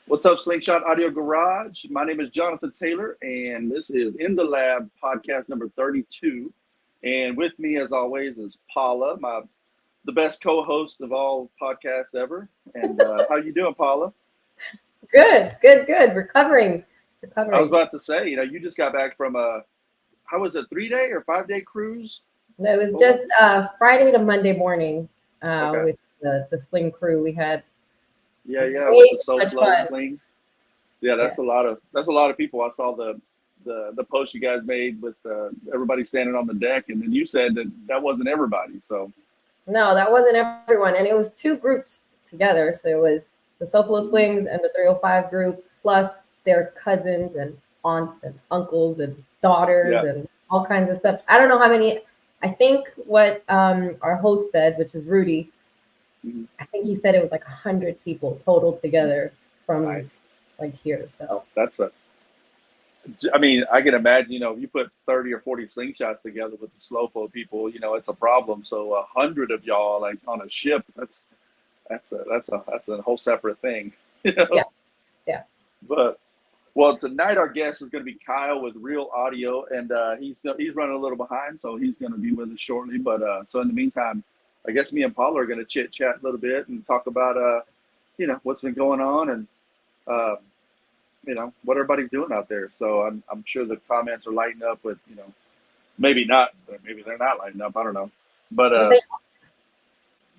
What's up, Slingshot Audio Garage? My name is Johnathan Taylor, and this is In the Lab podcast number 32. And with me, as always, is Paula, the best co-host of all podcasts ever. And how you doing, Paula? Good. Recovering. I was about to say, you just got back from how was it, 3-day or 5-day cruise? No, it was just Friday to Monday morning with the sling crew. We had with the SoFlo slings. Yeah, that's Yeah. a lot of people. I saw the post you guys made with everybody standing on the deck, and then you said that wasn't everybody. So no, that wasn't everyone, and it was two groups together. So it was the SoFlo slings and the 305 group, plus their cousins and aunts and uncles and daughters and all kinds of stuff. I don't know how many. I think what our host said, which is Rudy, I think he said it was like 100 people total together from like here. So I can imagine, if you put 30 or 40 slingshots together with the Slowfo people, it's a problem. So 100 of y'all like on a ship, that's a whole separate thing. Yeah. But tonight our guest is going to be Kyle with RealAudio, and he's running a little behind, so he's going to be with us shortly. But so in the meantime, I guess me and Paula are going to chit chat a little bit and talk about what's been going on and what everybody's doing out there. So I'm sure the comments are lighting up with maybe they're not lighting up. I don't know, but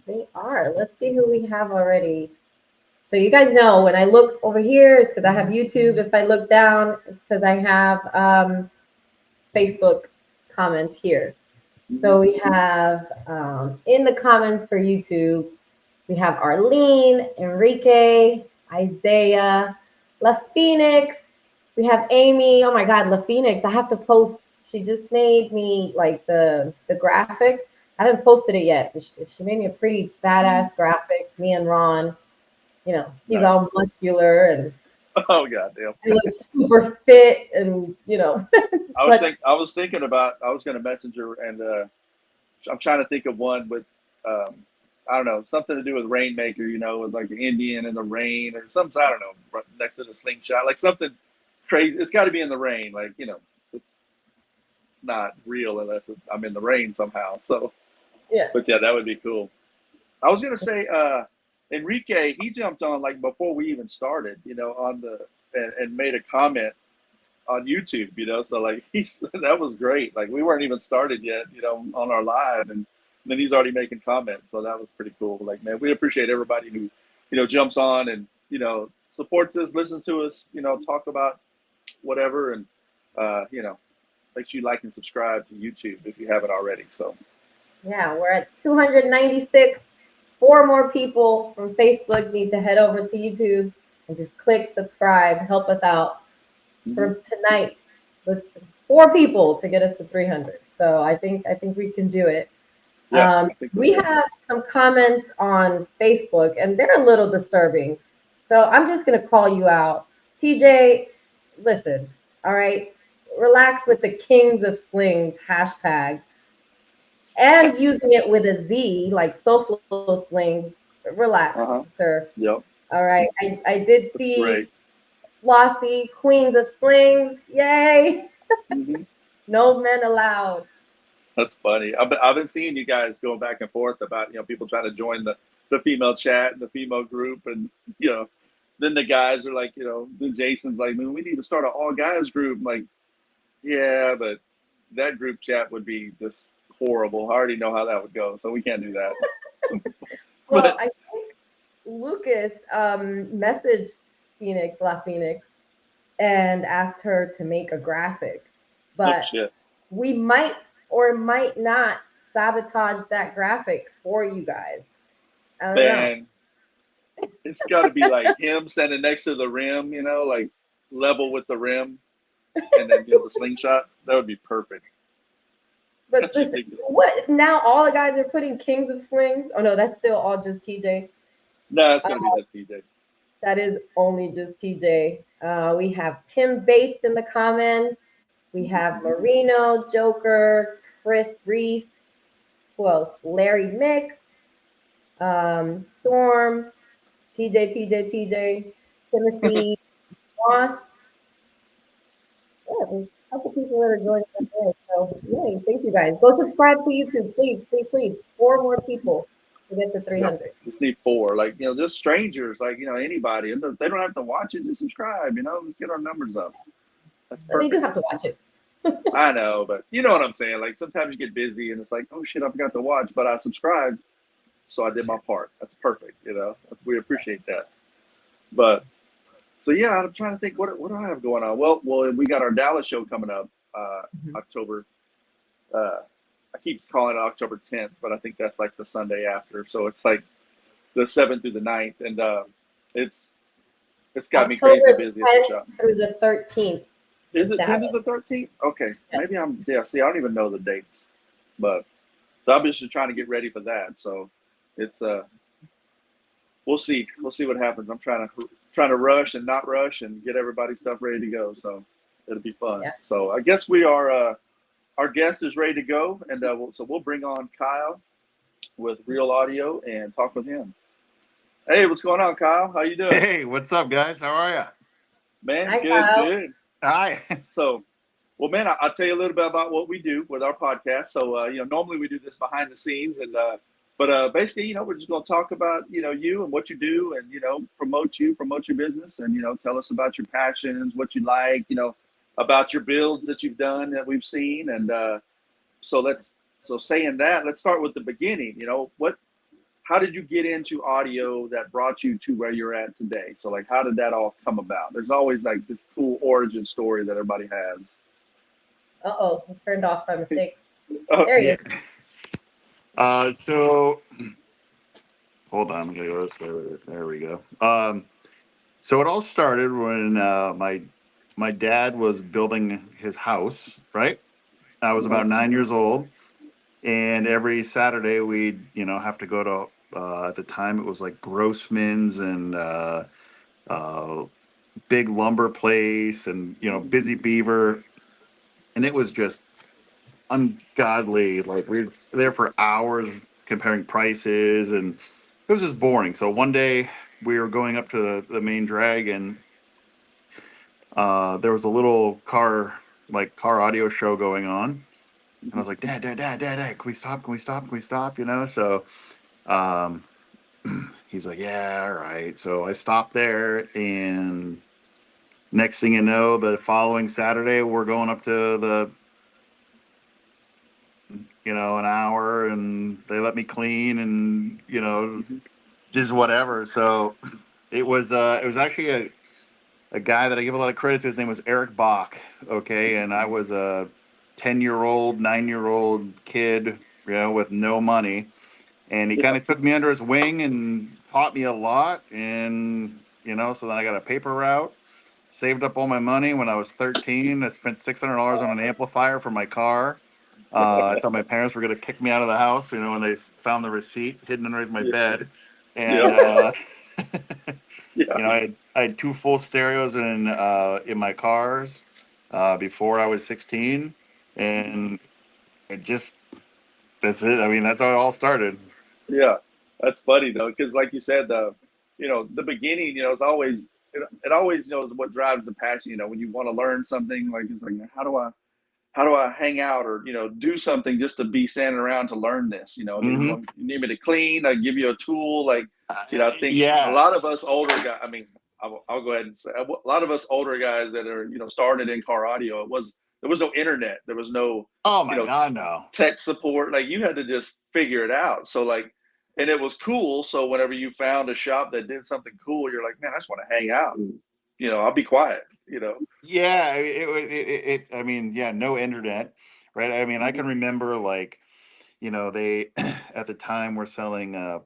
they are. Let's see who we have already. So you guys know when I look over here, it's because I have YouTube. If I look down, it's because I have Facebook comments here. So we have in the comments for YouTube, we have Arlene, Enrique, Isaiah, La Phoenix. We have Amy. Oh my God, La Phoenix. I have to post. She just made me like the graphic. I haven't posted it yet. She made me a pretty badass graphic. Me and Ron. He's all muscular and goddamn. He looks super fit and I was thinking about I was gonna message her and I'm trying to think of one with I don't know, something to do with Rainmaker, with like the Indian in the rain or something, I don't know, next to the slingshot, like something crazy. It's gotta be in the rain, like it's not real unless I'm in the rain somehow. So but that would be cool. I was gonna say Enrique, he jumped on like before we even started, on and made a comment on YouTube, so like that was great. Like we weren't even started yet, on our live, and then he's already making comments. So that was pretty cool. Like, man, we appreciate everybody who, jumps on and, supports us, listens to us, talk about whatever. And, make sure you like and subscribe to YouTube if you haven't already. So, yeah, we're at 296. 4 more people from Facebook need to head over to YouTube and just click subscribe. Help us out for tonight. With 4 people to get us to 300. So I think we can do it. Yeah, we have some comments on Facebook, and they're a little disturbing. So I'm just gonna call you out, TJ. Listen, all right, relax with the Kings of Slings hashtag. And using it with a Z, like SoFlo sling. Relax, sir. Yep. All right. I did see Flossie, Queens of Slings. Yay. No men allowed. That's funny. I've been seeing you guys going back and forth about, people trying to join the female chat and the female group. And, then the guys are like, then Jason's like, man, we need to start an all guys group. I'm like, yeah, but that group chat would be just horrible. I already know how that would go, so we can't do that. Well, I think Lucas messaged La Phoenix, and asked her to make a graphic, but we might or might not sabotage that graphic for you guys. I don't know. It's got to be like him standing next to the rim, like level with the rim, and then the slingshot. That would be perfect. But listen, what now? All the guys are putting Kings of Slings. Oh no, that's still all just TJ. No, it's gonna be just TJ. That is only just TJ. We have Tim Bates in the comments. We have Marino, Joker, Chris Reese. Who else? Larry Mix, Storm, TJ. Timothy Ross. Yeah, there's a couple people that are joining us today. So, yay, thank you guys. Go subscribe to YouTube, please, please, please. 4 more people to get to 300. Just need 4, like, just strangers, like, anybody. They don't have to watch it, just subscribe, let's get our numbers up. That's But they perfect. do have to watch it. I know, but you know what I'm saying. Like sometimes you get busy and it's like, oh shit, I forgot to watch, but I subscribed, so I did my part. That's perfect. We appreciate that. But so yeah, I'm trying to think what do I have going on. Well, we got our Dallas show coming up, October. I keep calling it October 10th, but I think that's like the Sunday after. So it's like the 7th through the 9th, and it's got me crazy busy at the shop. Through the 13th. Is it 10 to the 13th? Okay. Yes. Maybe see, I don't even know the dates, but so I'm just trying to get ready for that. So it's, we'll see what happens. I'm trying to rush and not rush and get everybody's stuff ready to go. So it'll be fun. Yeah. So I guess we are, our guest is ready to go. And so we'll bring on Kyle with RealAudio and talk with him. Hey, what's going on, Kyle? How you doing? Hey, what's up, guys? How are you? Man, Hi, good, Kyle. good. Hi. So, well, man, I'll tell you a little bit about what we do with our podcast. So, normally we do this behind the scenes, and but basically, we're just going to talk about you and what you do, and promote your business, and tell us about your passions, what you like, about your builds that you've done that we've seen, and so saying that, let's start with the beginning. How did you get into audio that brought you to where you're at today? So like, how did that all come about? There's always like this cool origin story that everybody has. Uh-oh, it turned off by mistake. Oh, There you go. So hold on, I'm gonna go this way. There we go. So it all started when my dad was building his house, right? I was about 9 years old, and every Saturday we'd have to go to at the time it was like Grossman's and Big Lumber Place and Busy Beaver, and it was just ungodly. Like we were there for hours comparing prices, and it was just boring. So one day we were going up to the main drag, and there was a little car audio show going on. And I was like, Dad, can we stop? Can we stop? Can we stop? So he's like, yeah, all right. So I stopped there, and next thing you know, the following Saturday, we're going up to the, an hour, and they let me clean and, just whatever. So it was actually a guy that I give a lot of credit to. His name was Eric Bach. Okay. And I was a 9-year-old kid, with no money. And he kind of took me under his wing and taught me a lot. And, so then I got a paper route, saved up all my money when I was 13. I spent $600 on an amplifier for my car. I thought my parents were going to kick me out of the house, when they found the receipt hidden underneath my bed. And, I had 2 full stereos in my cars before I was 16. And that's it. I mean, that's how it all started. Yeah, that's funny though, because like you said, the beginning, it's always it always is what drives the passion. When you want to learn something, like it's like how do I hang out or do something just to be standing around to learn this? You need me to clean, I give you a tool, like I think a lot of us older guys. I mean, I'll go ahead and say a lot of us older guys that are started in car audio. There was no internet. There was no God, no tech support. Like you had to just figure it out. So like, and it was cool. So whenever you found a shop that did something cool, you're like, man, I just want to hang out and I'll be quiet. Yeah, I mean, yeah, no internet, right? I mean, I can remember like, they at the time were selling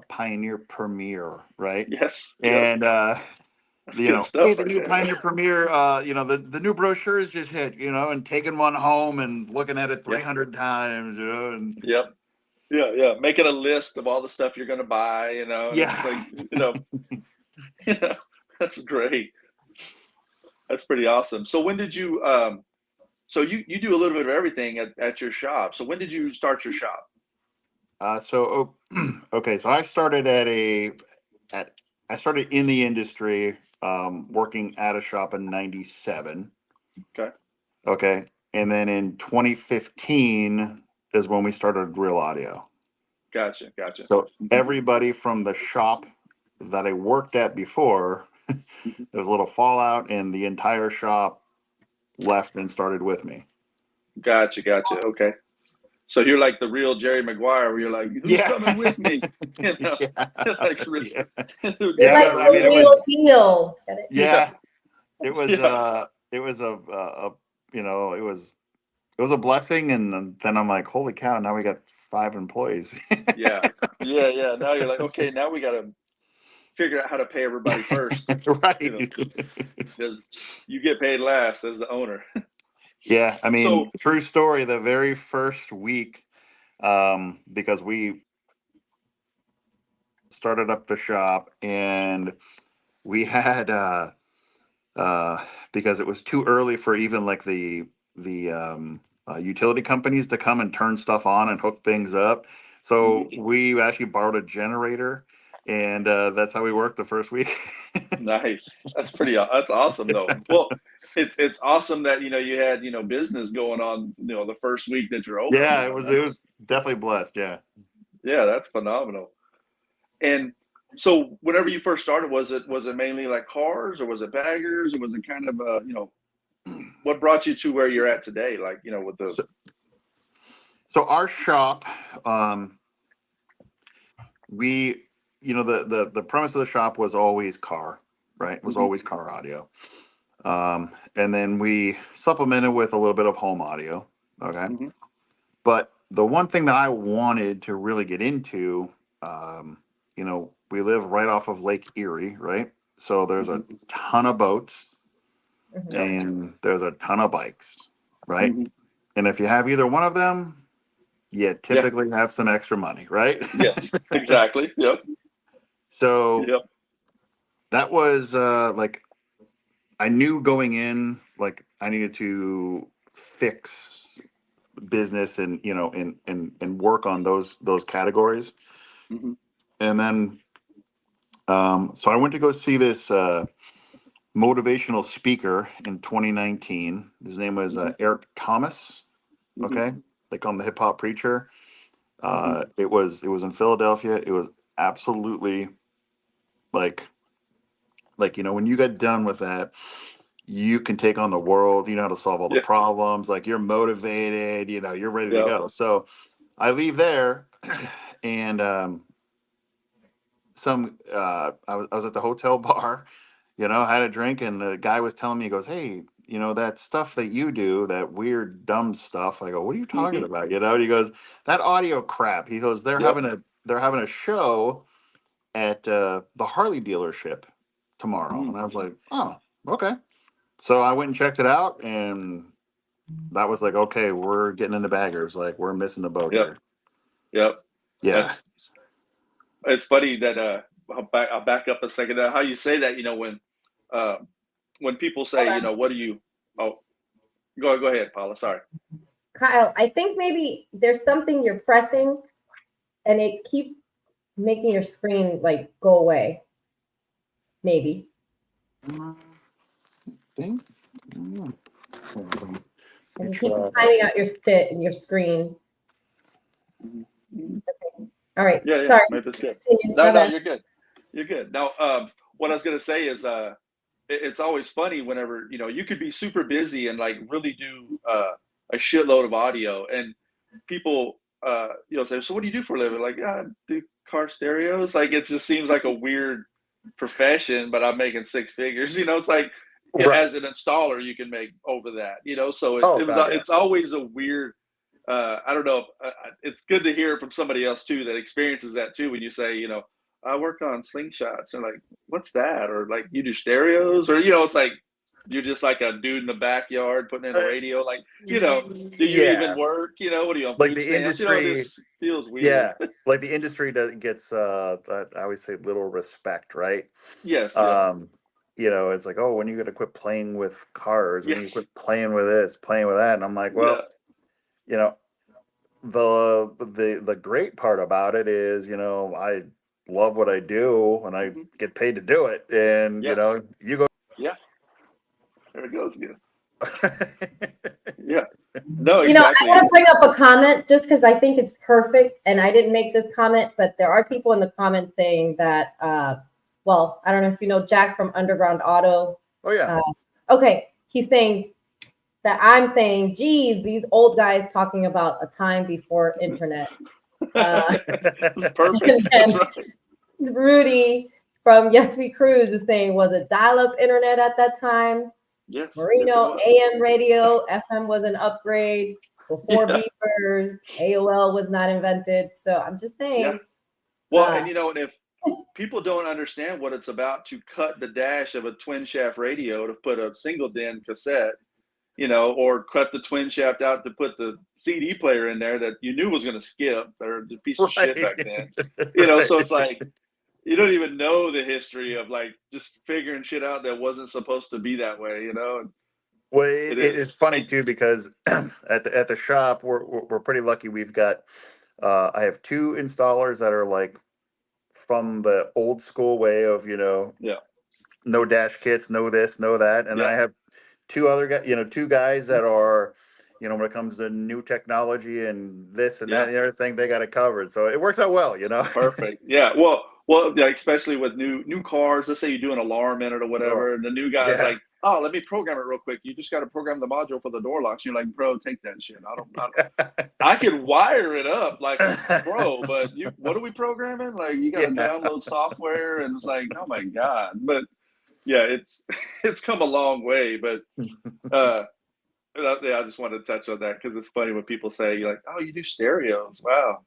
Pioneer Premier, right? Yes. And stuff hey, the right new there. Pioneer Premier, the new brochures just hit, and taking one home and looking at it 300 times, and Yep. Yeah. Making a list of all the stuff you're going to buy, and it's like, that's great. That's pretty awesome. So when did you, so you do a little bit of everything at your shop. So when did you start your shop? Okay, so I started I started in the industry working at a shop in 97. Okay. Okay. And then in 2015 is when we started Real Audio. Gotcha. So everybody from the shop that I worked at before, there was a little fallout, and the entire shop left and started with me. Gotcha. Okay. So you're like the real Jerry Maguire, where you're like, who's coming with me? You know, like, Yeah. You're like I mean, the real deal. Get it? Yeah, it was Yeah. it was you know, it was a blessing, and then I'm like, holy cow, now we got 5 employees. Yeah. Now you're like, okay, now we got to figure out how to pay everybody first, Right. you know, because you get paid last as the owner. Yeah, I mean, So, true story, the very first week, because we started up the shop, and we had because it was too early for even like the utility companies to come and turn stuff on and hook things up. So we actually borrowed a generator, and that's how we worked the first week. nice. That's awesome though. Well, it's awesome that, you had, business going on, the first week that you're open, Yeah, it was definitely blessed. Yeah. that's phenomenal. And so whenever you first started, was it mainly like cars, or was it baggers, or was it kind of, what brought you to where you're at today? Like, with the, So our shop, we, the premise of the shop was always car, right? It was always car audio. And then we supplemented with a little bit of home audio. Okay. Mhm. But the one thing that I wanted to really get into, we live right off of Lake Erie, right? So there's a ton of boats, Mhm. and there's a ton of bikes, right? Mhm. And if you have either one of them, you Yeah. typically have some extra money, right? Yes, exactly. Yep. So Yep. that was like, I knew going in, like, I needed to fix business, and and work on those categories. Mhm. And then so I went to go see this motivational speaker in 2019. His name was Mhm. Eric Thomas. Mhm. Okay, they call him the hip hop preacher. Mhm. It was in Philadelphia. It was absolutely like when you get done with that, you can take on the world. You know how to solve all the Yeah. problems. Like, you're motivated. You're ready to Yep. go. So I leave there, and I was at the hotel bar, had a drink, and the guy was telling me, he goes, hey, that stuff that you do, that weird dumb stuff. I go, what are you talking Mhm. about? And he goes, that audio crap. He goes, they're Yep. having a show at the Harley dealership tomorrow. Mhm. And I was like, oh, okay. So I went and checked it out, and that was like, okay, we're getting into baggers. Like, we're missing the boat Yep. here. Yep. Yeah. That's It's funny that I'll back up a second. How you say that, uh, when people Hold say, on. what do you? Oh, go ahead, Paula. Sorry. Kyle, I think maybe there's something you're pressing and it keeps making your screen like go away. Maybe. Think? Mm. And it keeps Try that. hiding out your screen. Mhm. All right. Yeah. Sorry. Maybe it's good. Continue. No, My no, bad. you're good. You're good. Now, what I was gonna say is, it's always funny whenever you could be super busy and like really do a shitload of audio, and people say, so what do you do for a living? Like, yeah, I do car stereos. Like, it just seems like a weird profession, but I'm making 6 figures. It's like, yeah, Right. as an installer you can make over that. So Oh God, yeah. it's always a weird. I don't know. It's good to hear from somebody else too that experiences that too. When you say, I work on slingshots, and like, what's that? Or like, you do stereos, or it's like you're just like a dude in the backyard putting in a Uh, radio. Like, do you even yeah, work? What are you on like food the stamps? It industry. just feels weird. Yeah, like the industry gets I always say little respect, right? Yes. Yep. Um, it's like, oh, when are you gonna quit playing with cars? When are you Yes. quit playing with this, playing with that? And I'm like, Yeah. well, you know, the great part about it is, love what I do and I get paid to do it. And, Yes. you go. Yeah. There it goes again. Yeah. No, I exactly. want to bring up a comment just because I think it's perfect. And I didn't make this comment, but there are people in the comments saying that, well, I don't know if you know Jack from Underground Auto. Oh, yeah. Okay. He's saying that I'm saying, geez, these old guys talking about a time before internet. It's perfect. And then That's right. Rudy from Yes We Cruise is saying, was it dial-up internet at that time? Yes. Marino, Yes, AM radio, FM was an upgrade before beepers. AOL was not invented. So I'm just saying. Yeah. Well, and and if people don't understand what it's about to cut the dash of a twin shaft radio to put a single DIN cassette, or cut the twin shaft out to put the CD player in there that you knew was going to skip. They're a piece of shit back then. So it's like, you don't even know the history of like just figuring shit out that wasn't supposed to be that way, Well, it is funny too, because at the shop, we're pretty lucky. We've got, I have 2 installers that are like from the old school way of, no dash kits, no this, no that. And then I have 2 other guys, 2 guys that are, when it comes to new technology and this and that and the other thing, they got it covered. So it works out well, Perfect. Yeah. Well, yeah, especially with new cars. Let's say you do an alarm in it or whatever, and the new guy's like, "Oh, let me program it real quick. You just got to program the module for the door locks." You're like, "Bro, take that shit. I could wire it up like a pro, but what are we programming? Like, you got to download software, and it's like, oh my god." But yeah, it's come a long way. But I just wanted to touch on that because it's funny when people say, "You're like, oh, you do stereos? Wow."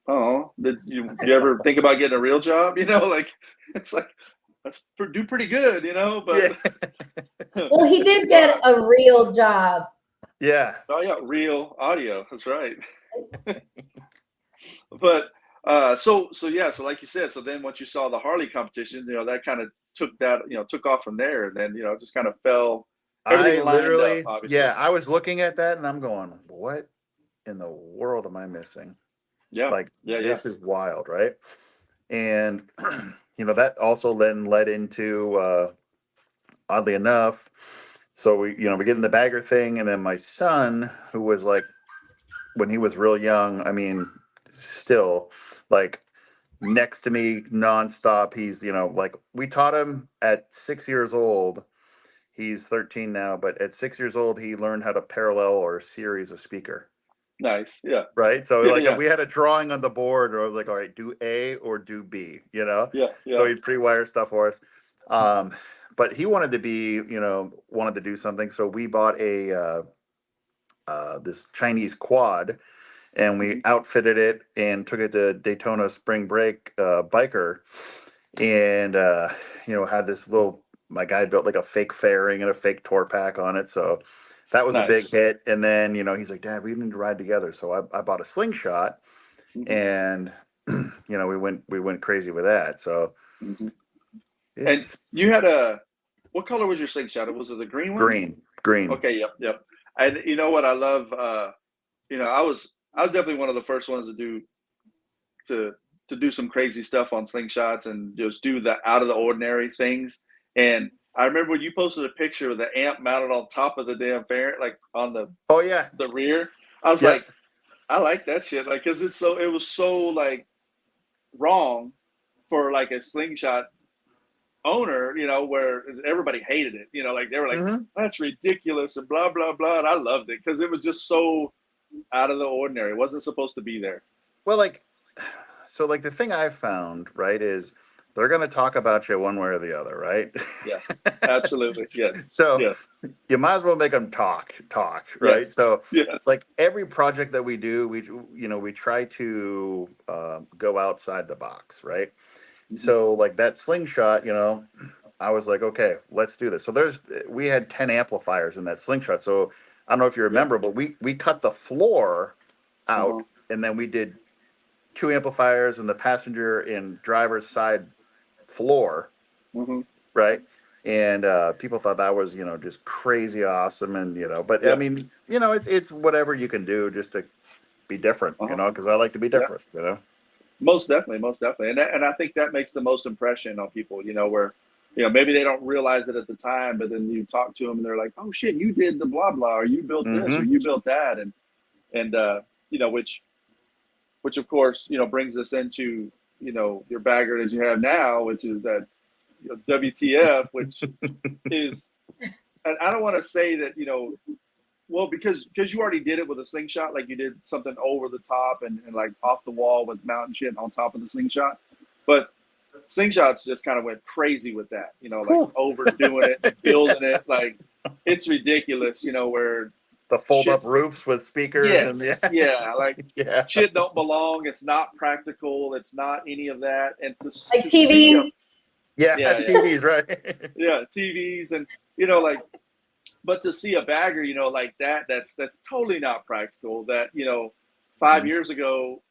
Oh, did you ever think about getting a real job? Like it's like do pretty good, but well, he did get a real job. Yeah. Oh yeah, real audio. That's right. But so like you said, so then once you saw the Harley competition, that kind of took off from there, and then just kind of fell. Everything lined up, obviously. Yeah, I was looking at that and I'm going, what in the world am I missing? Yeah. Like, this is wild, right? And, that also then led into, oddly enough, so we get in the bagger thing, and then my son, who was like, when he was real young, I mean, still, like, next to me nonstop. He's, like, we taught him at 6 years old. He's 13 now, but at 6 years old, he learned how to parallel or series a speaker. Nice. Yeah. Right. So we had a drawing on the board, or I was like, all right, do A or do B, Yeah. So he'd pre-wire stuff for us. But he wanted to be, wanted to do something. So we bought this Chinese quad, and we outfitted it and took it to Daytona Spring Break biker, and had this my guy built like a fake fairing and a fake tour pack on it. So that was a big hit. And then, he's like, Dad, we need to ride together. So I bought a Slingshot, and we went crazy with that. So and you had what color was your Slingshot? Was it the green one? Green. Okay. Yep. And you know what I love? I was definitely one of the first ones to do some crazy stuff on Slingshots and just do the out of the ordinary things. And I remember when you posted a picture of the amp mounted on top of the damn fairing, like on the the rear. I was like, I like that shit, like, because it was so like wrong for like a Slingshot owner, where everybody hated it, like they were like, that's ridiculous and blah blah blah, and I loved it because it was just so out of the ordinary. It wasn't supposed to be there. Well, so the thing I've found, right, is they're going to talk about you one way or the other, right? Yeah, absolutely. Yes. So you might as well make them talk, right? Yes. So yes. like every project that we do, we try to go outside the box, right? So like that Slingshot, I was like, okay, let's do this. So we had 10 amplifiers in that Slingshot. So I don't know if you remember, but we cut the floor out, and then we did 2 amplifiers in the passenger and driver's side floor, right? And people thought that was, just crazy awesome, and but I mean, it's whatever you can do just to be different, because I like to be different, Most definitely, and I think that makes the most impression on people. Where maybe they don't realize it at the time, but then you talk to them and they're like, "Oh shit, you did the blah blah, or you built this, or Mm-hmm. you built that," and which of course brings us into your bagger that you have now, which is that WTF, which is, and I don't want to say that well, because you already did it with a slingshot, like you did something over the top and like off the wall with mountain shit on top of the slingshot. But slingshots just kind of went crazy with that, like overdoing it, building it, like it's ridiculous, where The fold up shit's, roofs with speakers and yes, yeah, like yeah. shit don't belong. It's not practical. It's not any of that. And Like to see TV. Yeah, yeah, TVs, right? yeah, TVs and like. But to see a bagger, like that's totally not practical. That 5 years ago,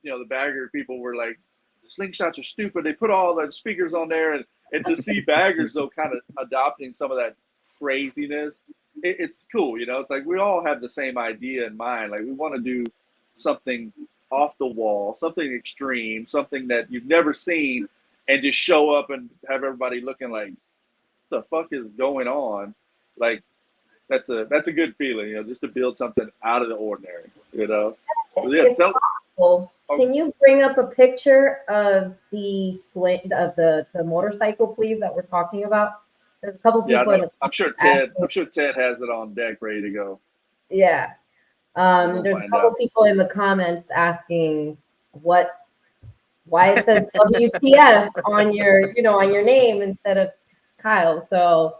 the bagger people were like, slingshots are stupid. They put all the speakers on there, and to see baggers though kind of adopting some of that craziness, it's cool. It's like we all have the same idea in mind. Like we want to do something off the wall, something extreme, something that you've never seen, and just show up and have everybody looking like, what the fuck is going on? Like that's a good feeling, just to build something out of the ordinary, So, yeah, If possible, can you bring up a picture of the motorcycle, please, that we're talking about? There's a couple yeah, I people in know. the I'm sure Ted has it on deck, ready to go. yeah. We'll There's a find couple out. people in the comments asking why it says WTF on your name instead of Kyle. So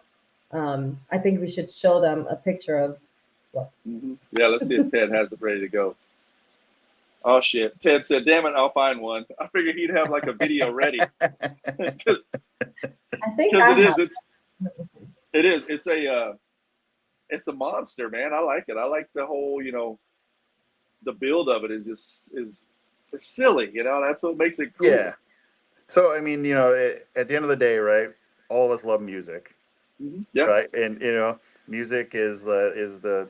I think we should show them a picture of what. Mm-hmm. Yeah, let's see if Ted has it ready to go. Oh shit! Ted said, "Damn it, I'll find one." I figured he'd have like a video ready. Because I think I have. it is. It's a monster, man. I like it. I like the whole, the build of it is it's silly. That's what makes it cool. Yeah. So I mean, at the end of the day, right? All of us love music, Yeah. right? And music is the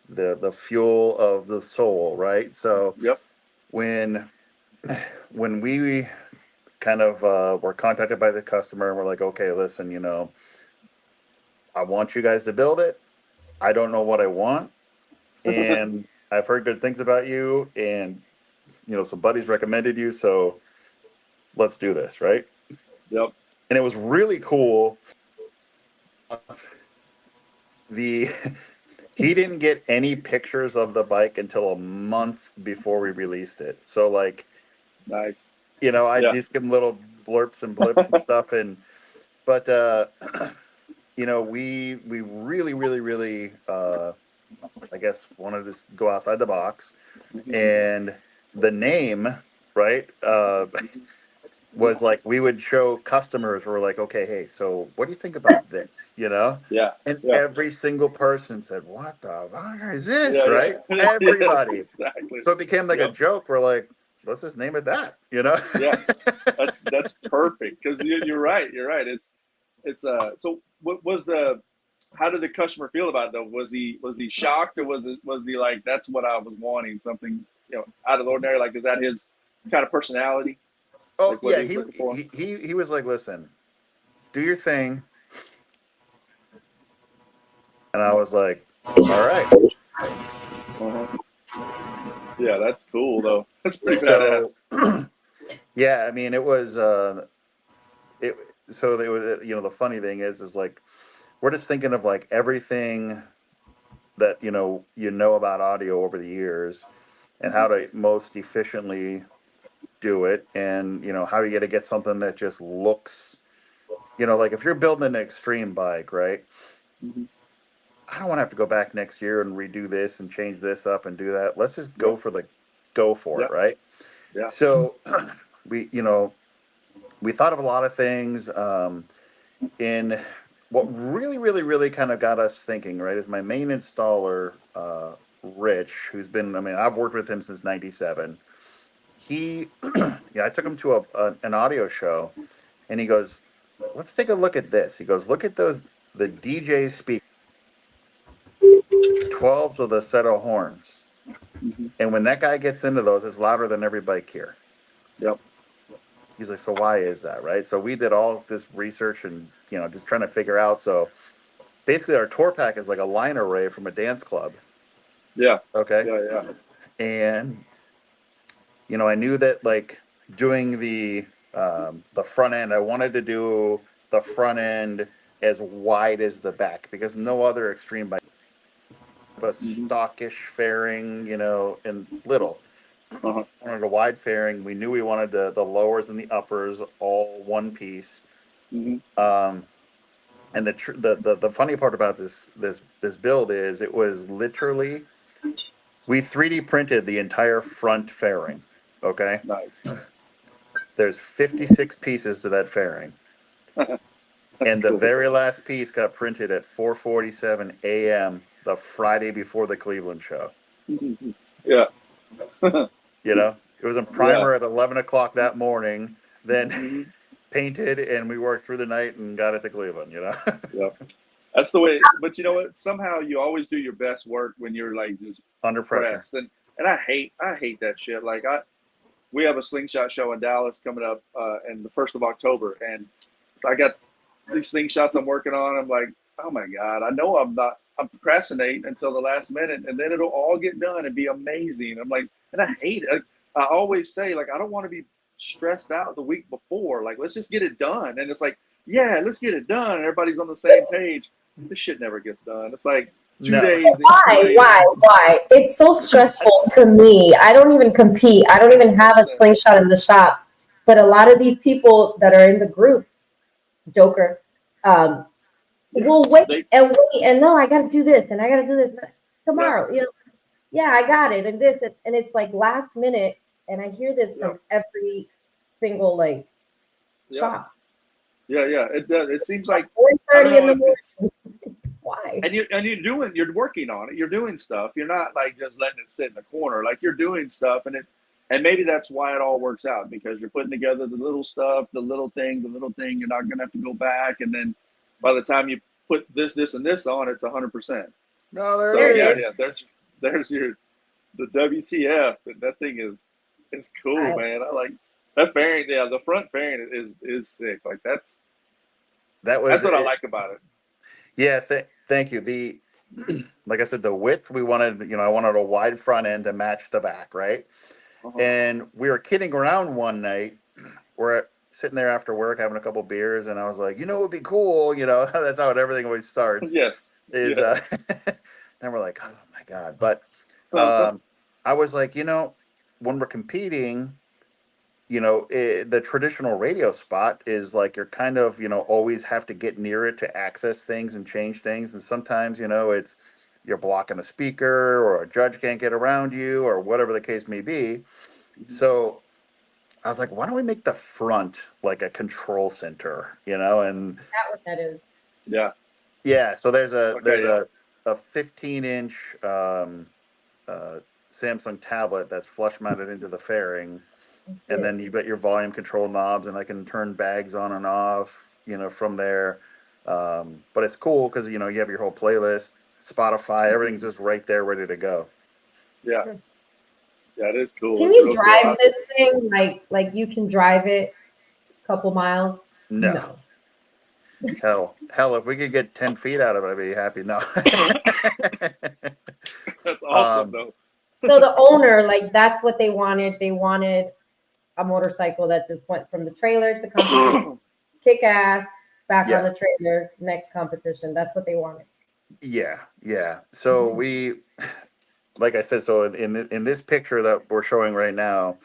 the fuel of the soul, right? So Yep. when we kind of were contacted by the customer and we're like, okay, listen, I want you guys to build it. I don't know what I want, and I've heard good things about you, and some buddies recommended you, so let's do this, right? Yep. And it was really cool. The he didn't get any pictures of the bike until a month before we released it. So like, Nice. I Yeah. just give him little blurps and blips and stuff, but we really, really, really, I guess, wanted to go outside the box, and the name, right, was like we would show customers. We're like, okay, hey, so what do you think about this? Yeah. And Yeah. every single person said, "What the fuck is this?" Yeah. Right? Yeah. Everybody. Yes, exactly. So it became like a Yep. joke. We're like, let's just name it that. Yeah. That's perfect because you're right. You're right. It's So what was how did the customer feel about it though? Was he shocked, or was he like, that's what I was wanting, something out of the ordinary? Like, is that his kind of personality? Oh Like what yeah, he's looking for? he was like, listen, do your thing, and I was like, all right. Uh-huh. Yeah, that's cool though. That's pretty badass. So yeah, I mean, it was it. So they was the funny thing is like we're just thinking of like everything that about audio over the years and how to most efficiently do it, and how you got to get something that just looks like if you're building an extreme bike, right? Mm-hmm. I don't want to have to go back next year and redo this and change this up and do that. Let's just Yep. go for it, Yep. right? Yeah. So we we thought of a lot of things. In what really, really, really kind of got us thinking, right, is my main installer, Rich, who's been, I mean, I've worked with him since '97. He, I took him to an audio show, and he goes, "Let's take a look at this." He goes, "Look at the DJ speakers, 12s with a set of horns." Mm-hmm. And when that guy gets into those, it's louder than every bike here. Yep. He's like, so why is that, right? So we did all of this research and, just trying to figure out. So basically our tour pack is like a line array from a dance club. Yeah. Okay. Yeah. And, I knew that like doing the front end, I wanted to do the front end as wide as the back because no other extreme bike, a Mm-hmm. stockish fairing, and little. Uh-huh. Wanted a wide fairing. We knew we wanted the lowers and the uppers all one piece. Mm-hmm. And the funny part about this build is it was literally we 3D printed the entire front fairing. Okay, Nice. there's 56 pieces to that fairing, That's and the cool. very last piece got printed at 4:47 a.m. the Friday before the Cleveland show. Yeah. It was in Yeah. primer at 11 o'clock that morning. Then Mm-hmm. painted, and we worked through the night and got it to Cleveland. Yep. That's the way. But you know what? Somehow you always do your best work when you're like just Under pressure. pressed, and I hate that shit. Like we have a slingshot show in Dallas coming up in the 1st of October, and so I got 6 slingshots I'm working on. I'm like, oh my god, I know I'm procrastinating until the last minute, and then it'll all get done and be amazing. I'm like, and I hate it. I always say like I don't want to be stressed out the week before. Like let's just get it done, and it's like yeah, let's get it done. Everybody's on the same page. This shit never gets done. It's like 2 No. days. Why? It's so stressful to me. I don't even compete. I don't even have a slingshot in the shop. But a lot of these people that are in the group, Joker, will wait. And no, I got to do this and I got to do this tomorrow. Yeah, I got it and this and it's like last minute. And I hear this from every single shop. Yeah. It does. It seems like 4:30 in the morning. Why? And you're working on it. You're doing stuff. You're not like just letting it sit in the corner. Like you're doing stuff, and maybe that's why it all works out because you're putting together the little stuff, the little thing. You're not gonna have to go back, and then by the time you put this, and this on, it's 100%. No, There's the WTF. That thing is cool, man. I like that fairing. Yeah, the front fairing is sick. Like that's what I like about it. Yeah, thank you. Like I said, the width we wanted, I wanted a wide front end to match the back, right? Uh-huh. And we were kidding around one night. We're sitting there after work having a couple beers, and I was like, it would be cool, that's how everything always starts. Yes. Is then we're like, oh my god! But I was like, when we're competing, the traditional radio spot is like you're kind of, always have to get near it to access things and change things. And sometimes, it's you're blocking a speaker or a judge can't get around you or whatever the case may be. So I was like, why don't we make the front like a control center, and that what that is. Yeah. Yeah. So there's a 15-inch Samsung tablet that's flush mounted into the fairing. And then you've got your volume control knobs, and I can turn bags on and off, from there. But it's cool because, you have your whole playlist, Spotify, everything's just right there, ready to go. Yeah. Yeah, it is cool. Can you drive this thing? Like you can drive it a couple miles? No. Hell, if we could get 10 feet out of it, I'd be happy. No. That's awesome, though. So the owner, that's what they wanted. They wanted a motorcycle that just went from the trailer to competition, kick ass, back on the trailer, next competition. That's what they wanted. Yeah. So we, like I said, so in this picture that we're showing right now,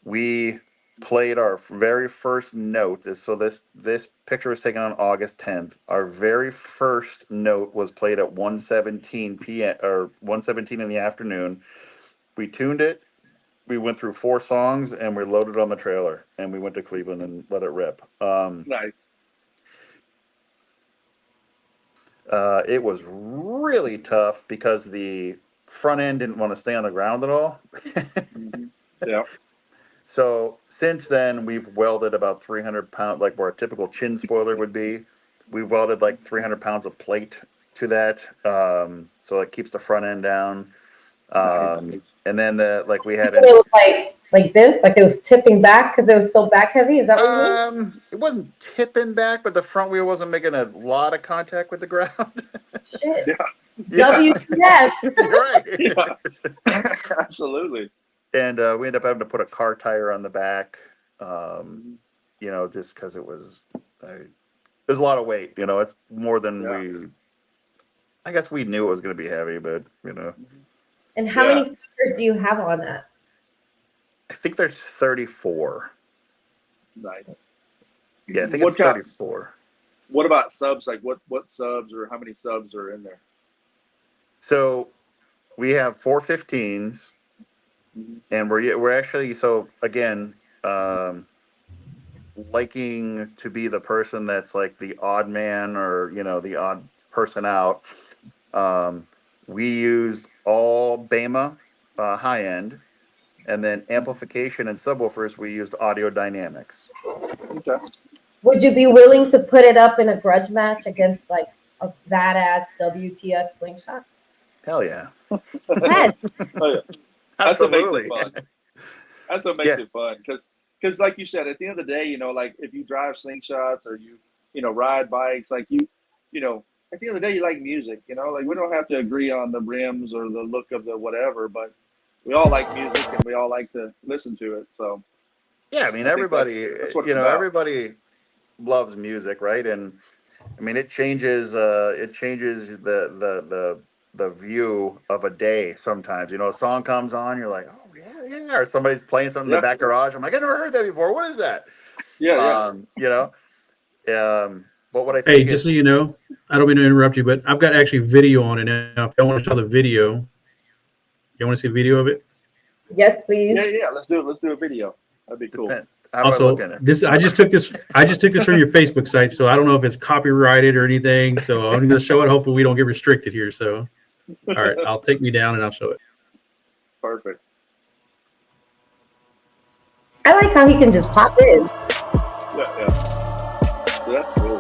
we played our very first note. This picture was taken on August 10th. Our very first note was played at 1:17 p.m. or 1:17 in the afternoon. We tuned it. We went through 4 songs and we loaded on the trailer and we went to Cleveland and let it rip. Nice. It was really tough because the front end didn't want to stay on the ground at all. Yeah. So since then, we've welded about 300 pounds, like where a typical chin spoiler would be. We've welded like 300 pounds of plate to that. So it keeps the front end down. And then we had it was like this, like it was tipping back because it was so back heavy. Is that what you mean? It wasn't tipping back, but the front wheel wasn't making a lot of contact with the ground. Shit. Yeah. WTF. You're right. Yeah. Absolutely. And we ended up having to put a car tire on the back, just because it was a lot of weight. It's more than I guess we knew it was going to be heavy, but And how many speakers do you have on that? I think there's 34. Nice. Yeah, I think it's 34. What about subs? Like what subs or how many subs are in there? So we have 415s, and we're actually, so again, liking to be the person that's like the odd man or the odd person out. We used all Bema high end, and then amplification and subwoofers we used Audio Dynamics. Okay. Would you be willing to put it up in a grudge match against like a badass WTF slingshot? Hell yeah. Yes. Oh, yeah. That's what makes it fun. That's what makes Yeah. it fun. Because like you said, at the end of the day, like if you drive slingshots or you ride bikes, like at the end of the day, you like music, like we don't have to agree on the rims or the look of the whatever, but we all like music and we all like to listen to it. So yeah, I mean, everybody, that's what it's about. everybody loves music, right? And I mean, it changes the view of a day sometimes. A song comes on, you're like, oh yeah, or somebody's playing something in the back garage. I'm like, I never heard that before. What is that? Yeah. But what I think just so you know, I don't mean to interrupt you, but I've got actually video on it now. If you want to show the video, you want to see a video of it? Yes, please. Yeah. Let's do it. Let's do a video. That'd be cool. Also, I just took this from your Facebook site, so I don't know if it's copyrighted or anything. So I'm going to show it. Hopefully, we don't get restricted here. So, all right, I'll take me down and I'll show it. Perfect. I like how he can just pop in. Yeah. That's cool.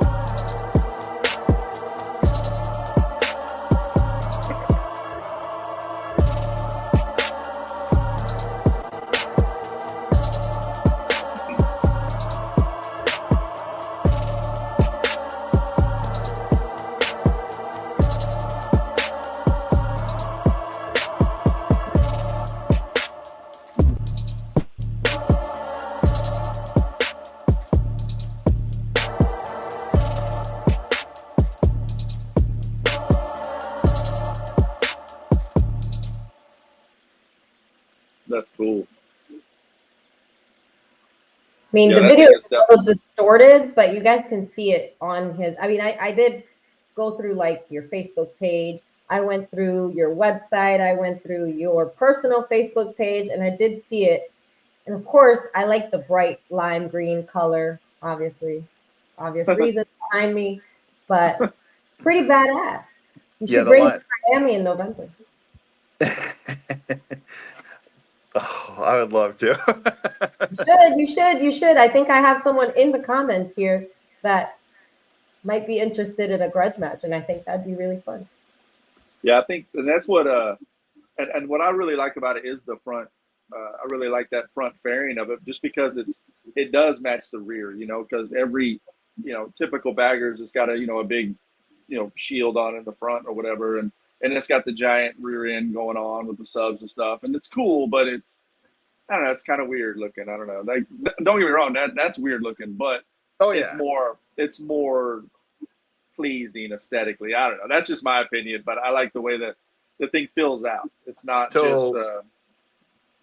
That's cool. I mean, Yeah, the that video thing is is a little distorted, but you guys can see it on his. I mean, I did go through like your Facebook page. I went through your website. I went through your personal Facebook page, and I did see it. And of course, I like the bright lime green color, obviously. Obvious reasons behind me, but pretty badass. You should bring it to Miami in November. Oh, I would love to. You should. I think I have someone in the comments here that might be interested in a grudge match, and I think that'd be really fun. Yeah, I think, and that's what and what I really like about it is the front. I really like that front fairing of it, just because it does match the rear, because every typical bagger's it's got a big shield on in the front or whatever, and it's got the giant rear end going on with the subs and stuff, and it's cool, but I don't know, it's kind of weird looking. I don't know, like, don't get me wrong, that's weird looking, but it's more pleasing aesthetically. I don't know, that's just my opinion, but I like the way that the thing fills out. It's not just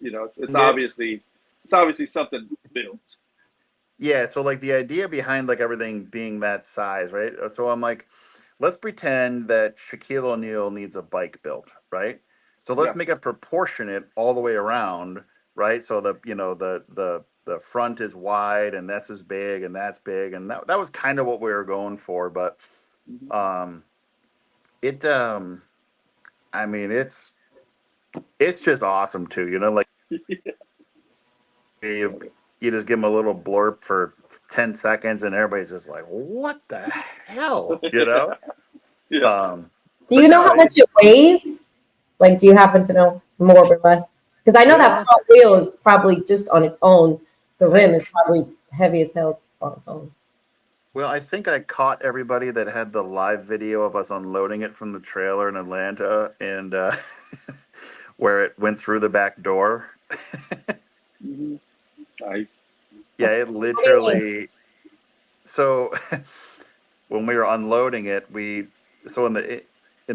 it's obviously something built. Yeah, so like the idea behind like everything being that size, right? So I'm like, let's pretend that Shaquille O'Neal needs a bike built, right? So let's make it proportionate all the way around, right? So the front is wide and this is big and that's big, and that was kind of what we were going for, but I mean it's just awesome too, like you just give them a little blurb for 10 seconds and everybody's just like, what the hell, Yeah. Do you know how much it weighs? Like, do you happen to know? more or less? Because I know Yeah. that front wheel is probably just on its own. The rim is probably heavy as hell on its own. Well, I think I caught everybody that had the live video of us unloading it from the trailer in Atlanta, and where it went through the back door. Mhm. Nice. Yeah, it literally. So when we were unloading it, so in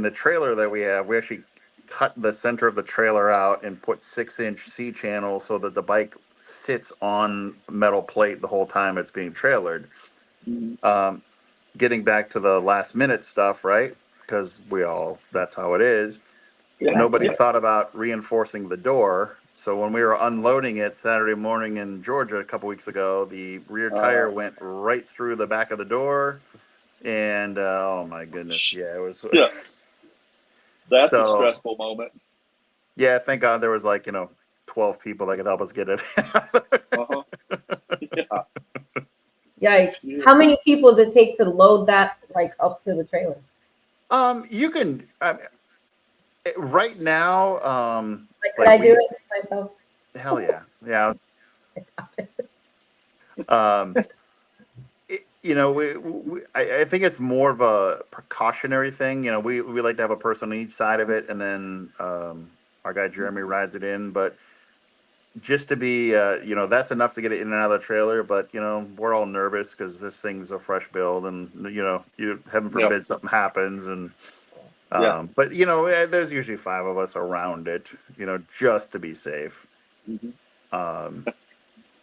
the trailer that we have, we actually cut the center of the trailer out and put 6-inch C channels so that the bike sits on metal plate the whole time it's being trailered. Mhm. Getting back to the last minute stuff, right? Because that's how it is. Yeah. Nobody Yeah. thought about reinforcing the door. So when we were unloading it Saturday morning in Georgia a couple weeks ago, the rear tire went right through the back of the door. And oh my goodness, yeah, it was. Yeah. That's a So stressful moment. yeah, thank God there was 12 people that could help us get it. Uh-huh. Yeah. Yikes! Yeah. How many people does it take to load that up to the trailer? You can right now. Could I do it myself? Hell yeah, yeah. Um, I think it's more of a precautionary thing. We like to have a person on each side of it, and then our guy Jeremy rides it in. But just to be, that's enough to get it in and out of the trailer. But we're all nervous because this thing's a fresh build, and you heaven Yeah. forbid something happens, and Yeah. but there's usually 5 of us around it, just to be safe. Mhm. Um,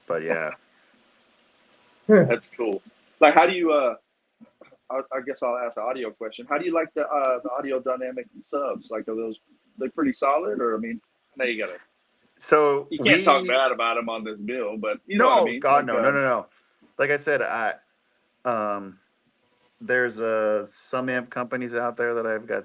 but yeah. That's cool. Like, how do you? I guess I'll ask an audio question. How do you like the audio dynamic subs? Like, are they pretty solid, or I mean, I know So you can't talk bad about them on this bill, but you know what I no, mean. God, Like, no. Like I said, there's some amp companies out there that I've got.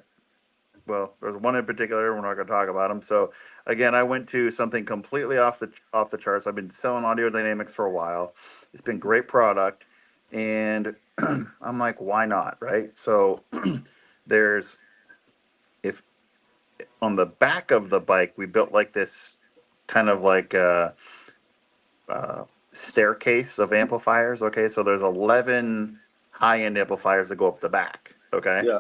Well, there's one in particular. We're not going to talk about them. So again, I went to something completely off the charts. I've been selling Audio Dynamics for a while. It's been great product, and I'm like, why not, right? So there's if on the back of the bike we built like this kind of uh, staircase of amplifiers. Okay, so there's 11 high-end amplifiers that go up the back. Okay, yeah,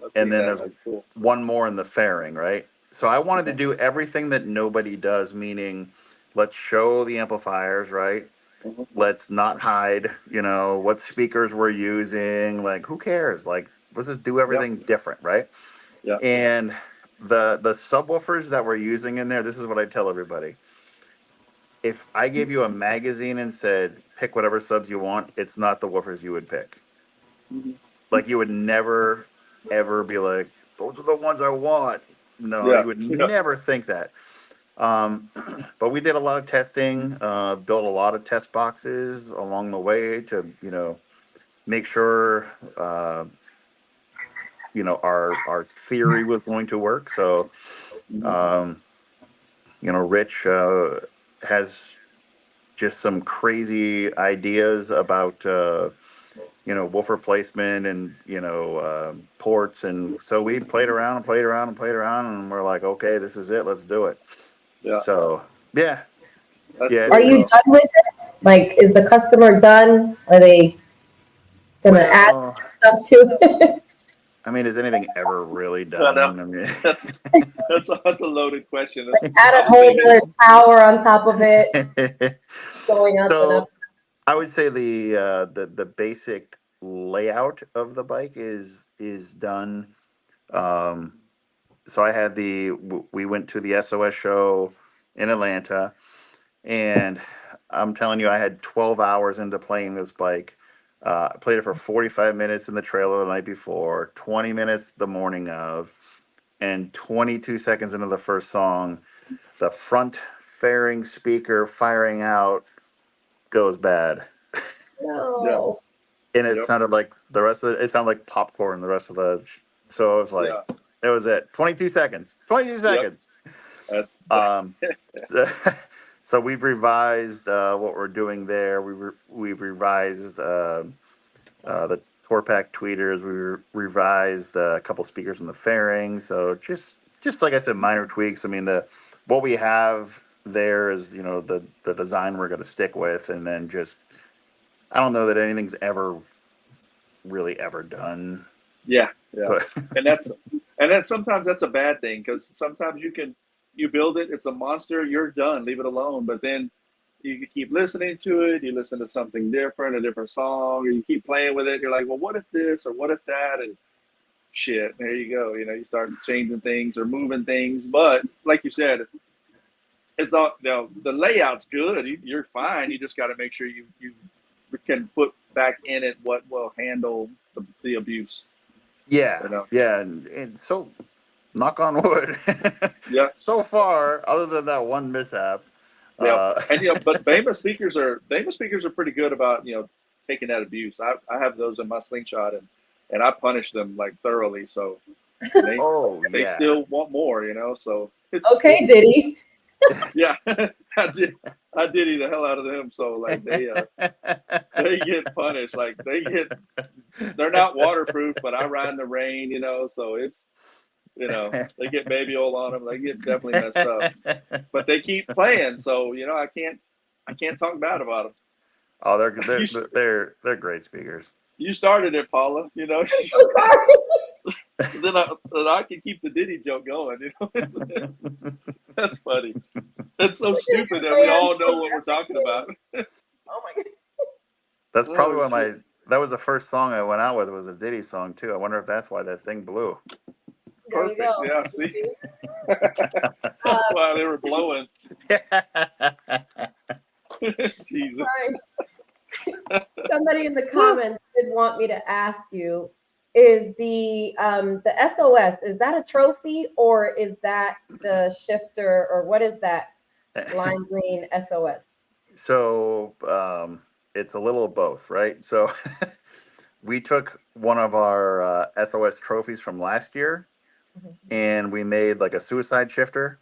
I've and seen then that. there's That's cool. one more in the fairing, right? So I wanted to do everything that nobody does, meaning let's show the amplifiers, right? Uh-huh. Let's not hide, what speakers we're using. Like, who cares? Like, let's just do Yeah, everything different, right? yeah. And the subwoofers that we're using in there, this is what I tell everybody. If I gave you a magazine and said pick whatever subs you want, it's not the woofers you would pick. Mhm. Like, you would never ever be like, those are the ones I want. No, Yeah, you would yeah. never think that. Um, but we did a lot of testing, built a lot of test boxes along the way to, make sure, our theory was going to work. So, Mhm. um, Rich has just some crazy ideas about, woofer placement and, ports. And so we played around and played around and played around, and we're like, okay, this is it. Let's do it. Yeah, So, yeah. that's Yeah, Are cool. you so, done with it? Is the customer done? Are they gonna add well, stuff to it? I mean, is anything ever really I know. done? I mean, That's a loaded question. Add I a was whole thinking, other tower on top of it, going up and up. so I would say the basic layout of the bike is done. Um, so we went to the SOS show in Atlanta, and I'm telling you, I had 12 hours into playing this bike. I played it for 45 minutes in the trailer the night before, 20 minutes the morning of, and 22 seconds into the first song, the front fairing speaker firing out goes bad. yeah, No. And it yep, sounded like it sounded like popcorn the rest of so it was like, yeah, it was it. 22 seconds. 22 yep. seconds. That's Um, so, so we've revised what we're doing there. We've revised the tour pack tweeters. Revised a couple speakers in the fairing. So just like I said, minor tweaks. I mean, the what we have there is, you know, the design we're going to stick with, and then just, I don't know that anything's ever really ever done. Yeah. But and that's sometimes that's a bad thing, because sometimes you build it, it's a monster, you're done, leave it alone. But then you keep listening to it, you listen to something different, a different song, or you keep playing with it. You're like, well, what if this or what if that? And shit, there you go. You know, you start changing things or moving things. But like you said, it's not, you know, the layout's good. You're fine. You just got to make sure you can put back in it what will handle the abuse. yeah, You know? yeah, and so, knock on wood. Yeah. So far, other than that one mishap. Yeah, and you know, but Bama speakers are pretty good about, you know, taking that abuse. I have those in my Slingshot, and I punish them like thoroughly. So they they still want more, you know. So it's, Okay, Diddy. yeah, I did the hell out of them. So like they get punished. Like they're not waterproof, but I ride in the rain, you know. So it's, you know, they get baby oil on them. They get definitely messed up, but they keep playing. So, you know, I can't talk bad about them. Oh, they're great speakers. You started it, Paula. You know, I'm so sorry. then I can keep the Diddy joke going. You know, that's funny. It's so stupid that we all know what we're talking about. Oh my god. That's probably Oh, why shit. that was the first song I went out with, was a Diddy song too. I wonder if that's why that thing blew. There you Perfect. go. Yeah, see? That's why they were blowing. Jesus. Sorry. Somebody in the comments did want me to ask you, is the SOS, is that a trophy or is that the shifter, or what is that lime green SOS? So it's a little of both, right? So we took one of our SOS trophies from last year, and we made like a suicide shifter.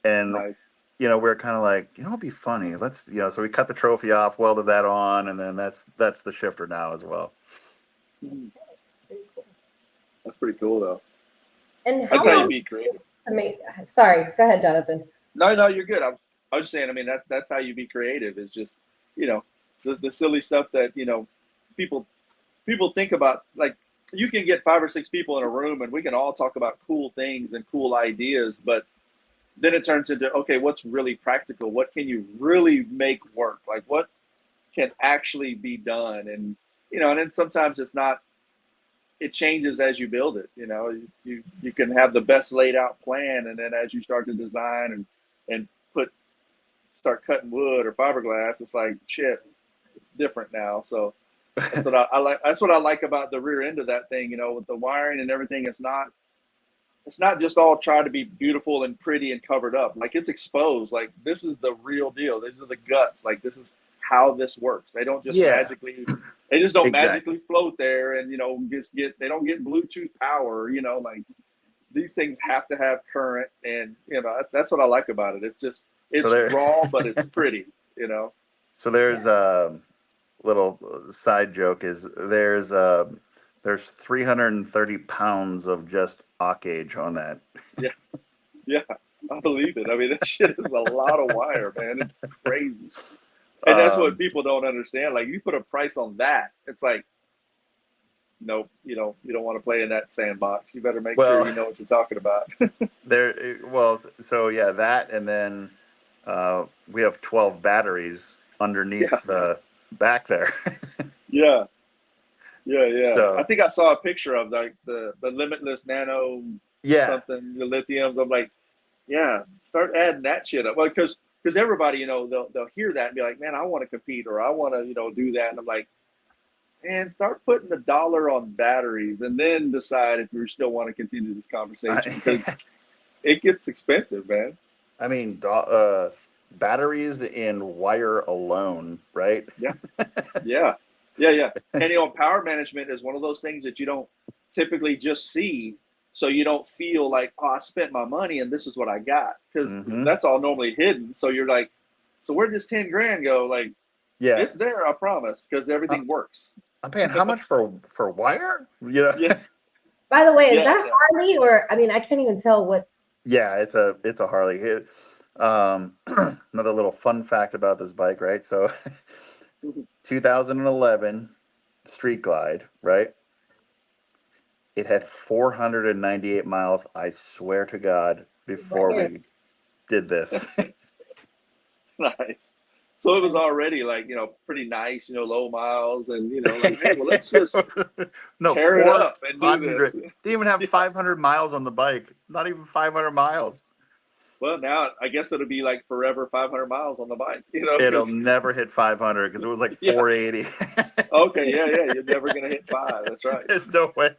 And Nice. you know, we're kind of like, you know, it'd be funny. Let's, you know, so we cut the trophy off, welded that on, and then that's the shifter now as well. That's pretty cool, though. And That's how you be creative. I mean, sorry, go ahead, Johnathan. No, you're good. I was just saying, I mean, that's how you be creative, is just, you know, the silly stuff that, you know, people think about. Like, you can get 5 or 6 people in a room and we can all talk about cool things and cool ideas, but then it turns into, okay, what's really practical? What can you really make work? Like, what can actually be done? And, you know, and then sometimes it changes as you build it. You know, you can have the best laid out plan, and then as you start to design and start cutting wood or fiberglass, it's like, shit, it's different now. So that's what I like. That's what I like about the rear end of that thing. You know, with the wiring and everything, it's not just all try to be beautiful and pretty and covered up. Like, it's exposed. Like, this is the real deal. These are the guts. Like, this is how this works. They don't just magically float there and, you know, they don't get Bluetooth power, you know. Like, these things have to have current, and, you know, that's what I like about it. It's raw, but it's pretty, you know. So there's a little side joke, is there's 330 pounds of just ockage on that. Yeah, I believe it. I mean, that shit is a lot of wire, man. It's crazy. And that's what people don't understand. Like, you put a price on that, it's like, nope, you don't want to play in that sandbox. You better make sure you know what you're talking about. So yeah, that, and then we have 12 batteries underneath the back there. Yeah. So, I think I saw a picture of like the limitless nano something, the lithiums. I'm like, yeah, start adding that shit up. Well, because everybody, you know, they'll hear that and be like, man, I want to compete, or I want to, you know, do that. And I'm like, man, start putting the dollar on batteries, and then decide if you still want to continue this conversation, because it gets expensive, man. I mean, batteries in wire alone, right? Yeah. And, you know, power management is one of those things that you don't typically just see. So you don't feel like, oh, I spent my money and this is what I got, because that's all normally hidden. So you're like, so where'd this 10 grand go? Like, it's there, I promise, because everything works. I'm paying how much for wire? Yeah. By the way, is that Harley, or, I mean, I can't even tell what Yeah, it's a Harley. Another little fun fact about this bike, right? So 2011 Street Glide, right? It had 498 miles, I swear to God, before Nice. we did this. Nice. So it was already like, pretty nice, low miles and, like, hey, well, let's just No, tear it up and do 400. this. Didn't even have 500 miles on the bike. Not even 500 miles. Well, now I guess it'll be like forever 500 miles on the bike, It'll because, never hit 500 because it was like yeah. 480. Okay. Yeah. You're never going to hit 5. That's right. There's no way.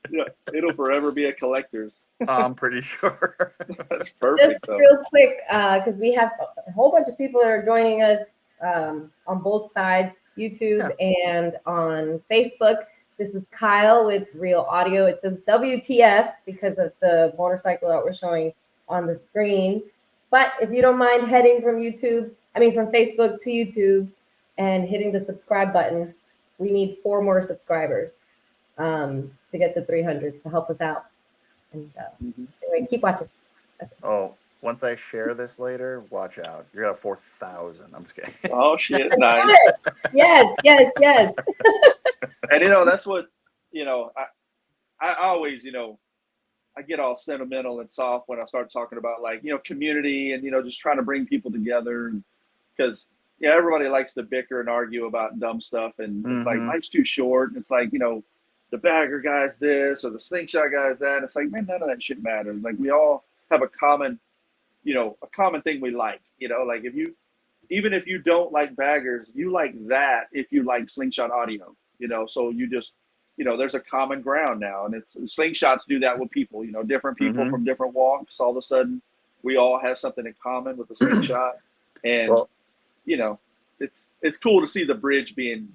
Yeah. It'll forever be a collector's. I'm pretty sure. That's Just perfect, though. real quick, because we have a whole bunch of people that are joining us on both sides, YouTube and on Facebook. This is Kyle with Real Audio. It says WTF because of the motorcycle that we're showing on the screen. But if you don't mind heading from Facebook to YouTube and hitting the subscribe button, we need 4 more subscribers to get to 300 to help us out. And anyway, keep watching. Oh, once I share this later, watch out. You're gonna have 4,000. I'm just kidding. Oh, shit. Let's Nice. do it. Yes. And, that's what, I always, I get all sentimental and soft when I start talking about like, community and, just trying to bring people together. Because, everybody likes to bicker and argue about dumb stuff. And it's like, life's too short. And it's like, the bagger guy's this or the slingshot guy's that. And it's like, man, none of that shit matters. Like we all have a common thing we like, like even if you don't like baggers, you like that if you like Slingshot Audio, so you just, there's a common ground now. And it's slingshots do that with people, different people from different walks. All of a sudden, we all have something in common with the slingshot. And, it's cool to see the bridge being,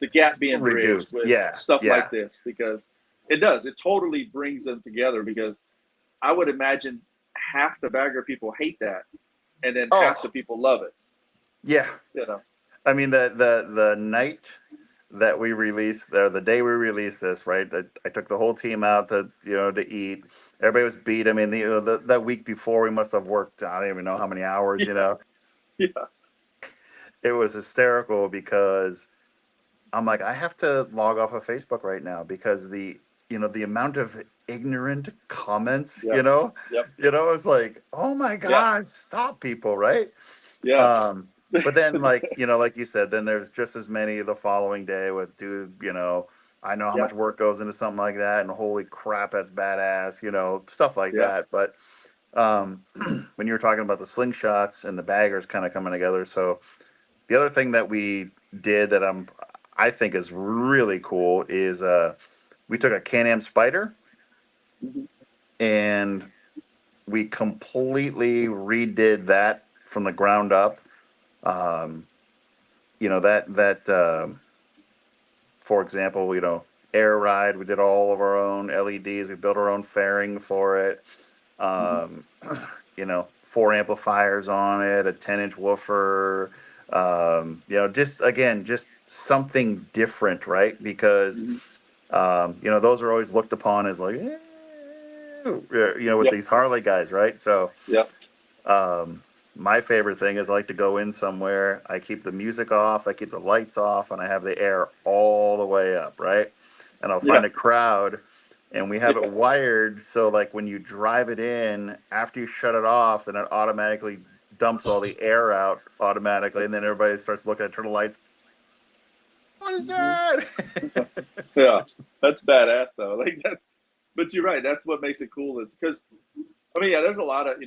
the gap being bridged with stuff like this, because it totally brings them together, because I would imagine half the bagger people hate that. And then half the people love it. Yeah. I mean, the night that we released, or the day we released this, right? I took the whole team out to, to eat. Everybody was beat. I mean, that week before we must have worked, I don't even know how many hours, Yeah. It was hysterical because I'm like, I have to log off of Facebook right now because the amount of ignorant comments, it's like, oh my God, stop people, right? Yeah. But then like you said, then there's just as many the following day with, dude, I know how much work goes into something like that, and holy crap, that's badass, stuff like that. But when you were talking about the slingshots and the baggers kind of coming together, so the other thing that we did that I think is really cool is we took a Can-Am Spider and we completely redid that from the ground up. For example, air ride, we did all of our own LEDs. We built our own fairing for it. 4 amplifiers on it, a 10-inch woofer. Just something different, right? Because those are always looked upon as like, with these Harley guys, right? So, my favorite thing is I like to go in somewhere. I keep the music off, I keep the lights off, and I have the air all the way up, right? And I'll find a crowd, and we have it wired so like when you drive it in, after you shut it off, then it automatically dumps all the air out automatically, and then everybody starts looking at turn the lights. What is that? Yeah, that's badass though. Like that's, but you're right. That's what makes it cool, is because there's a lot of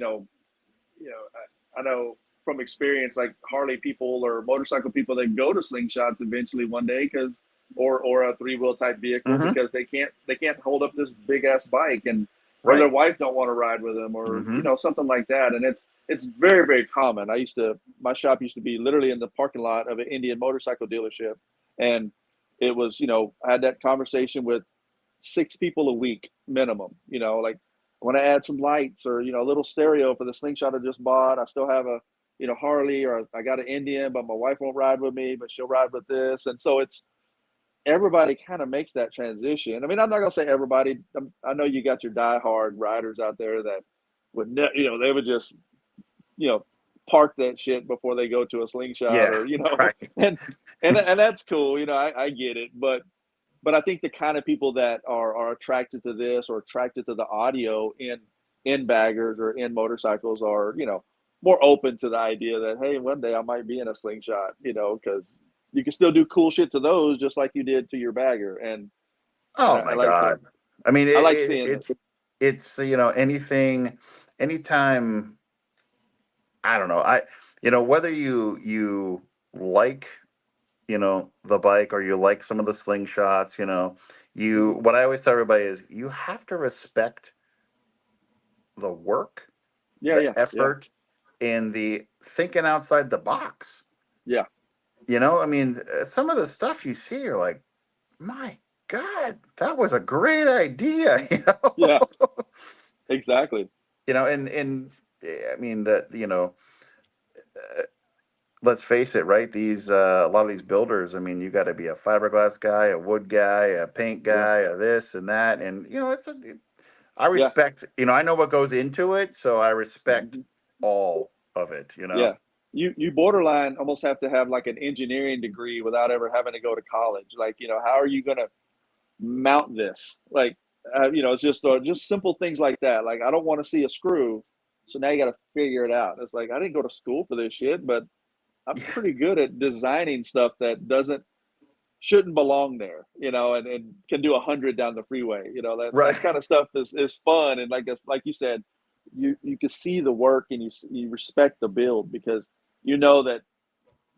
I know from experience, like Harley people or motorcycle people that go to slingshots eventually one day because or a 3-wheel type vehicle because they can't hold up this big ass bike, and or their wife don't want to ride with them, or something like that. And it's very, very common. My shop used to be literally in the parking lot of an Indian motorcycle dealership, and it was I had that conversation with 6 people a week minimum. Like I want to add some lights or a little stereo for the slingshot I just bought. I still have a Harley, or I got an Indian, but my wife won't ride with me, but she'll ride with this. And so everybody kind of makes that transition. I mean, I'm not gonna say everybody. I know you got your diehard riders out there that they would just, park that shit before they go to a slingshot, Yeah, or, right. and that's cool. I get it. But I think the kind of people that are attracted to this, or attracted to the audio in baggers or in motorcycles, are, more open to the idea that, hey, one day I might be in a slingshot, because you can still do cool shit to those just like you did to your bagger. And Oh I my like God. I mean, I like seeing it. it's anytime. I don't know. Whether you like, the bike, or you like some of the slingshots, Mhm. what I always tell everybody is you have to respect the work, Yeah, the yeah, yeah, effort, and the thinking outside the box. yeah, I mean, some of the stuff you see, you're like, my God, that was a great idea, yeah, exactly. and I mean that, uh, let's face it, right? These a lot of these builders, I mean, you got to be a fiberglass guy, a wood guy, a paint Yeah, guy, a this and that, and I yeah, respect, I know what goes into it, so I respect mhm, all of it, yeah. You borderline almost have to have like an engineering degree without ever having to go to college. Like, how are you gonna mount this? Like, it's just simple things like that. Like, I don't want to see a screw, so now you got to figure it out. It's like, I didn't go to school for this shit, but I'm Yeah, pretty good at designing stuff that shouldn't belong there, and can do 100 down the freeway. That right. kind of stuff is fun. And like you said, you can see the work, and you respect the build, because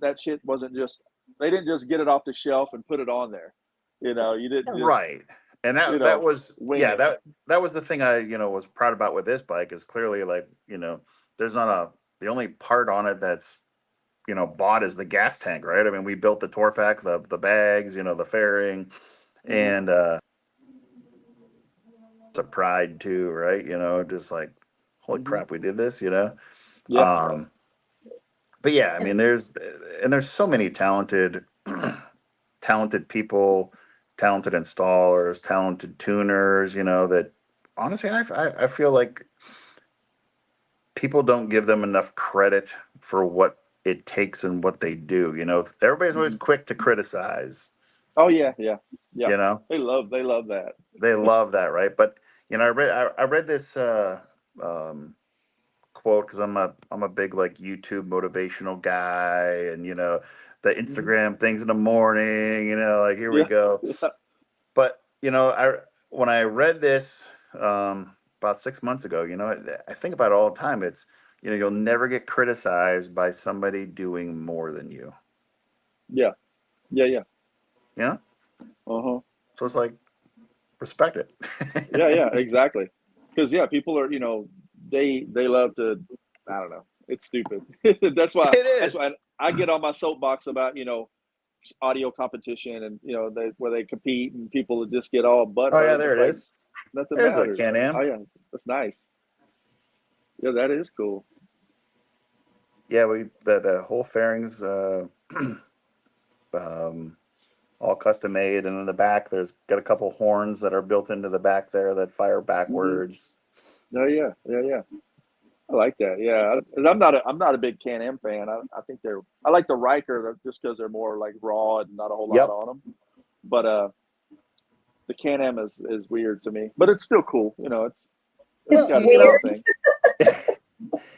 that shit wasn't just, they didn't just get it off the shelf and put it on there. You didn't just, Right. And that was, wing yeah, it. that was the thing I, was proud about with this bike, is clearly, like, there's not the only part on it that's, bought is the gas tank, right? I mean, we built the tour pack, the bags, the fairing, Hmm. and it's a pride too, right? Just like, holy Hmm. crap, we did this, Yeah. um but yeah, I mean, there's so many talented people, talented installers, talented tuners, that honestly, I feel like people don't give them enough credit for what it takes and what they do. Everybody's always Hmm. quick to criticize, Oh yeah, yeah, yeah. you know, They love that. they love that, right? But, I read this, um, quote, because I'm a big, like, YouTube motivational guy, and the Hmm. Instagram things in the morning, like, here we Yeah, go. yeah. But, I when I read this, about 6 months ago, I think about it all the time. It's, you'll never get criticized by somebody doing more than you. Yeah, yeah, yeah. You know, Uh-huh. so it's like, respect it. Yeah, yeah, exactly. Because, yeah, people are, they love to, I don't know. It's stupid. That's why It that's is. why I get on my soapbox about, audio competition, and, where they compete, and people just get all Oh yeah, butthurt. there It's it like, is. nothing There's a matters. Oh Can-Am. yeah, that's nice. Yeah, that is cool. Yeah, the whole fairings, um, all custom made, and in the back there's got a couple horns that are built into the back there that fire Hmm. backwards. Oh yeah, yeah, yeah. I like that. Yeah, I'm not a big Can-Am fan. I think I like the Riker, just because they're more like raw and not a whole lot Yep. on them. But the Can-Am is weird to me, but it's still cool. It's Well, got It's its own weird. thing.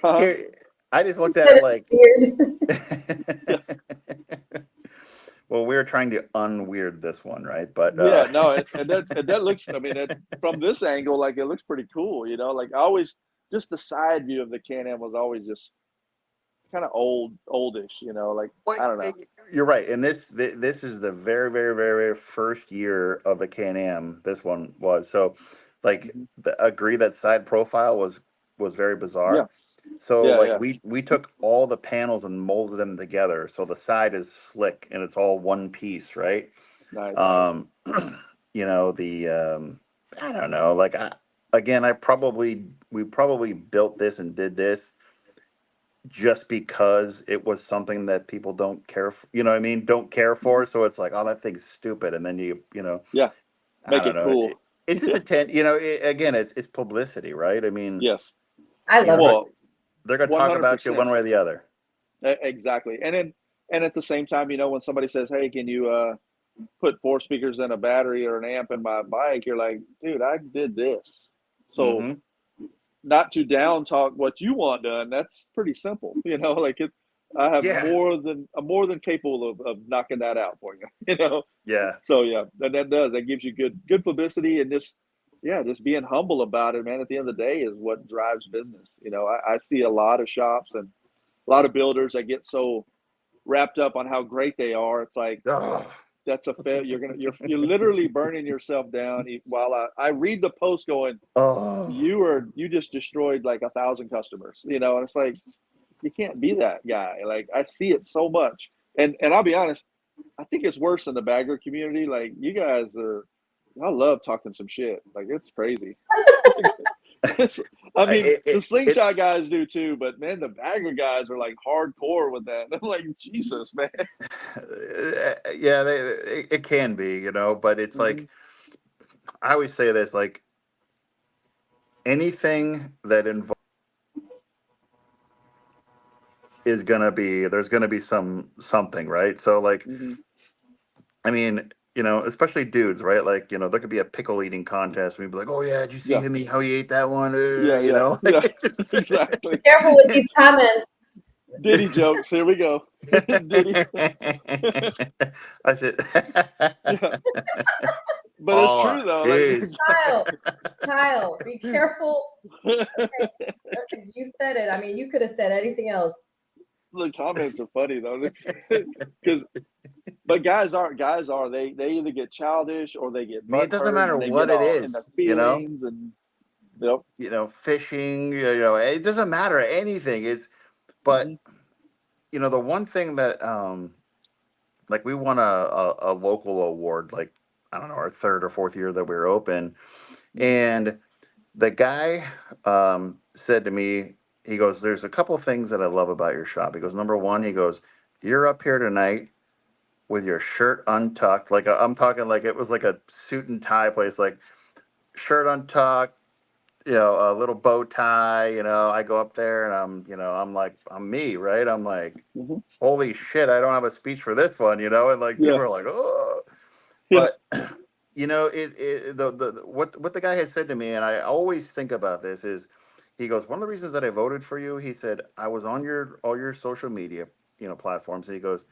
Uh-huh. here, I just You looked at said it it's like, weird. Yeah, well, we were trying to unweird this one, right? But yeah. No, and that looks. I mean, from this angle, like, it looks pretty cool. Like, I always, just the side view of the Can-Am was always just kind of oldish. Like, well, I don't know. you're right. And this is the very, very, very, very first year of the Can-Am. This one was so, like, Hmm. agree that side profile was very Yeah, bizarre. So, yeah, like, yeah. we took all the panels and molded them together. So the side is slick and it's all one piece, right? Nice. Um, the I don't know. Like, again, we probably built this and did this just because it was something that people don't care for, you know what I mean? Don't care Hmm. for. So it's like, oh, that thing's stupid. And then Yeah, I make don't it know. cool. It's just Yeah. again, it's publicity, right? I mean, Yes. I You love know, it. Well, they're going to talk about you 100%. one way or the other. Exactly. And at the same time, when somebody says, "Hey, can you put 4 speakers and a battery or an amp in my bike?" You're like, "Dude, I did this." So Mm-hmm. not to down talk what you want done. That's pretty simple. Like I have Yeah. I'm more than capable of knocking that out for you. Yeah. So yeah, that gives you good publicity, and just being humble about it, man. At the end of the day, is what drives business. I see a lot of shops and a lot of builders that get so wrapped up on how great they are. It's like Oh, that's a fail. You're literally burning yourself down. While I read the post going, oh. you just destroyed like 1,000 customers. And it's like you can't be that guy. Like I see it so much, and I'll be honest. I think it's worse in the bagger community. Like you guys I love talking some shit. Like it's crazy. I mean, the slingshot guys do too, but man, the bagger guys are like hardcore with that. I'm like, Jesus, man. Yeah, it can be, but it's like, I always say this, like anything that involves is gonna be, there's gonna be something, right? So like, Mm-hmm. I mean, especially dudes, right? Like, there could be a pickle eating contest, and we'd be like, "Oh yeah, did you see Yeah, him? How he ate that one?" yeah, Like, yeah. Exactly. Careful with these comments. Diddy jokes. Here we go. Diddy. I said, Yeah, but it's Paula, true though. Like, jeez. Kyle, be careful. Okay, you said it. I mean, you could have said anything else. the comments are funny though, but guys are they either get childish or they get I mean, it butt doesn't hurt matter and they what get it all in their is, feelings and yep. fishing, it doesn't matter anything. But Mm-hmm. the one thing that, like we won a local award, like, I don't know, our third or fourth year that we were open. And the guy, said to me, he goes, "There's a couple things that I love about your shop." He goes, "Number one," he goes, "you're up here tonight with your shirt untucked." Like I'm talking like it was like a suit and tie place, like shirt untucked, a little bow tie. I go up there and I'm like, I'm me, right? I'm like, Mm-hmm. holy shit, I don't have a speech for this one, and like Yeah, people are like, oh, yeah, but what the guy had said to me, and I always think about this is, he goes, "One of the reasons that I voted for you," he said, "I was on all your social media, platforms," and he goes,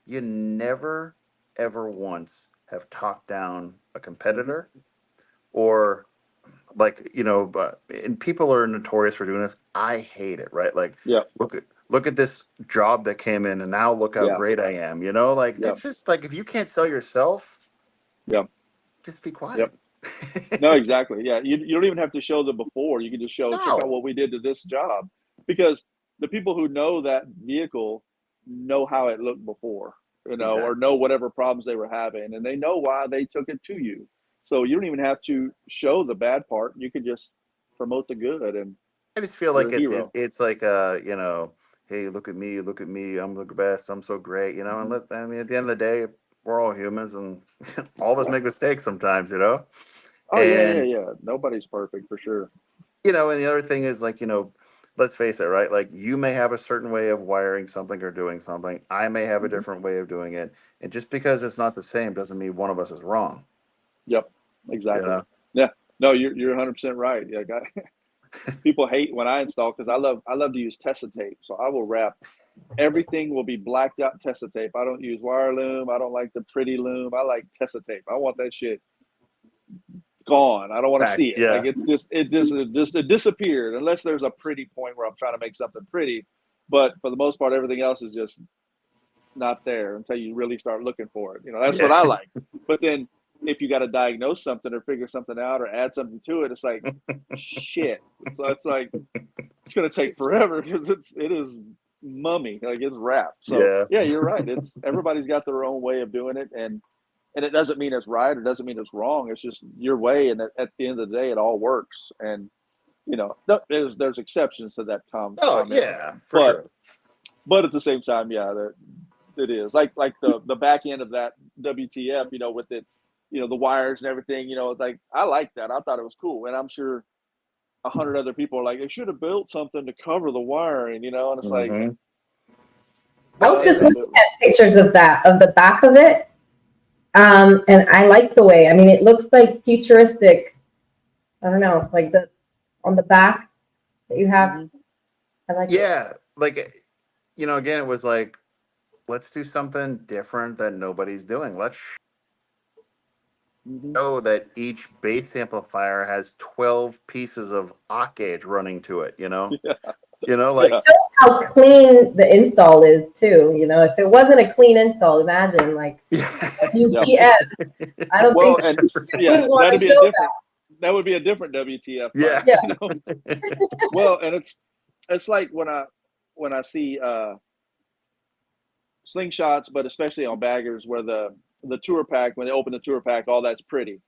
"You never, ever once have talked down a mm-hmm. competitor, or like, but and people are notorious for doing this. I hate it, right? Like, Yeah, look at this job that came in, and now look how yeah, great I am. Like yeah, it's just like, if you can't sell yourself, yeah, just be yep. quiet." No, exactly. Yeah, you don't even have to show the before. You can just show, check out No, what we did to this job, because the people who know that vehicle know how it looked before, or exactly. know whatever problems they were having, and they know why they took it to you. So you don't even have to show the bad part. You can just promote the good, and I just feel you're like a hero. it's like, hey, look at me, I'm the best, I'm so great, and Mhm. I mean, at the end of the day, we're all humans, and all of us make mistakes sometimes. Oh yeah, yeah, And yeah. Nobody's perfect for sure. and the other thing is, like, let's face it, right? Like, you may have a certain way of wiring something or doing something. I may have a Hmm. different way of doing it. And just because it's not the same doesn't mean one of us is wrong. Yep, You exactly. know? Yeah, no, you're 100% right. Yeah, people hate when I install, because I love to use Tessa tape. So I will wrap everything, will be blacked out Tessa tape. I don't use wire loom. I don't like the pretty loom. I like Tessa tape. I want that shit gone. I don't want to Fact, see it. Like yeah. it disappeared, unless there's a pretty point where I'm trying to make something pretty. But for the most part, everything else is just not there until you really start looking for it. That's what Yeah. I like. But then if you got to diagnose something or figure something out or add something to it, it's like shit. So it's like it's gonna take forever, because it is mummy, like it's wrapped. So Yeah. yeah, you're right. It's everybody's got their own way of doing it, and it doesn't mean it's right or doesn't mean it's wrong. It's just your way, and at the end of the day, it all works. And there's exceptions to that Oh, comment, yeah, for but sure. at the same time, yeah, it is like the back end of that WTF, with it, the wires and everything. Like I like that. I thought it was cool, and I'm sure 100 other people are like, they should have built something to cover the wiring, you know, and it's like, Mhm. I was just yeah, looking at pictures of that, of the back of it. And I like the way, I mean, it looks like futuristic. I don't know, like on the back that you have. Mhm. I like it. Yeah, like, you know, again, it was like, let's do something different that nobody's doing. Let's Mhm. show that each bass amplifier has 12 pieces of occ gauge running to it, you know? Yeah. You know, It like, shows how clean the install is too. You know, if it wasn't a clean install, imagine like Yeah. WTF. I don't Well, think and you yeah, would want to that'd be show a that. different, that would be a different WTF yeah. fight, Yeah. you know? Well, and it's like when I see slingshots, but especially on baggers where the tour pack, when they open the tour pack, all that's pretty.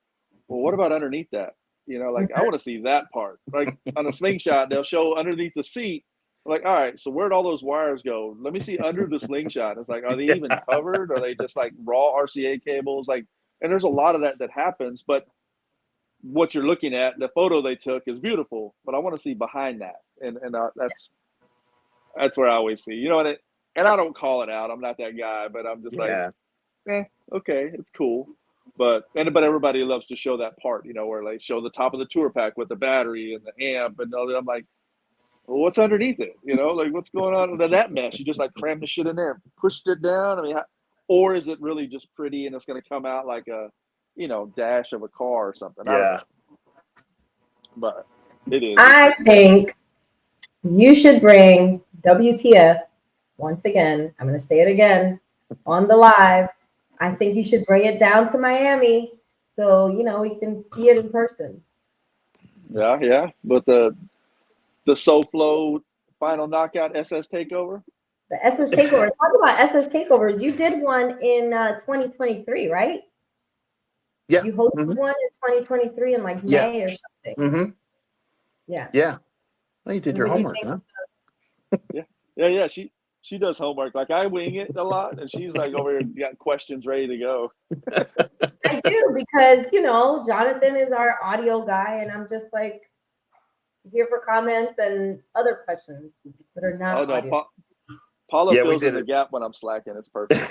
Well, what about underneath that? You know, like I want to see that part. Like on a slingshot, they'll show underneath the seat. Like, all right, so where'd all those wires go? Let me see under the slingshot. It's like, are they even covered? Are they just like raw RCA cables? Like, and there's a lot of that happens. But what you're looking at, the photo they took is beautiful, but I want to see behind that, and that's where I always see, you know, and I don't call it out. I'm not that guy, but I'm just like, Yeah. okay, it's cool. But everybody loves to show that part, you know, where they show the top of the tour pack with the battery and the amp and all that. I'm like, well, what's underneath it? You know, like what's going on in that mess? You just like crammed the shit in there, pushed it down. I mean, or is it really just pretty and it's going to come out like a, you know, dash of a car or something? I don't Yeah. know, but it is. I think you should bring WTF once again. I'm going to say it again on the live. I think you should bring it down to Miami so, you know, we can see it in person. Yeah. But the SoFlo final knockout SS takeover. The SS Takeover. Talk about SS Takeovers. You did one in 2023, right? Yeah. You hosted Mhm. one in 2023 in like Yeah. May or something. Mm-hmm. Yeah. Yeah. Well, you did your What do you homework, think? huh? Yeah. She does homework. Like I wing it a lot, and she's like over here got questions ready to go. I do because, you know, Johnathan is our audio guy, and I'm just like here for comments and other questions that are Oh not no, audio. Paula Yeah, we fills in did the it. gap when I'm slacking. It's perfect.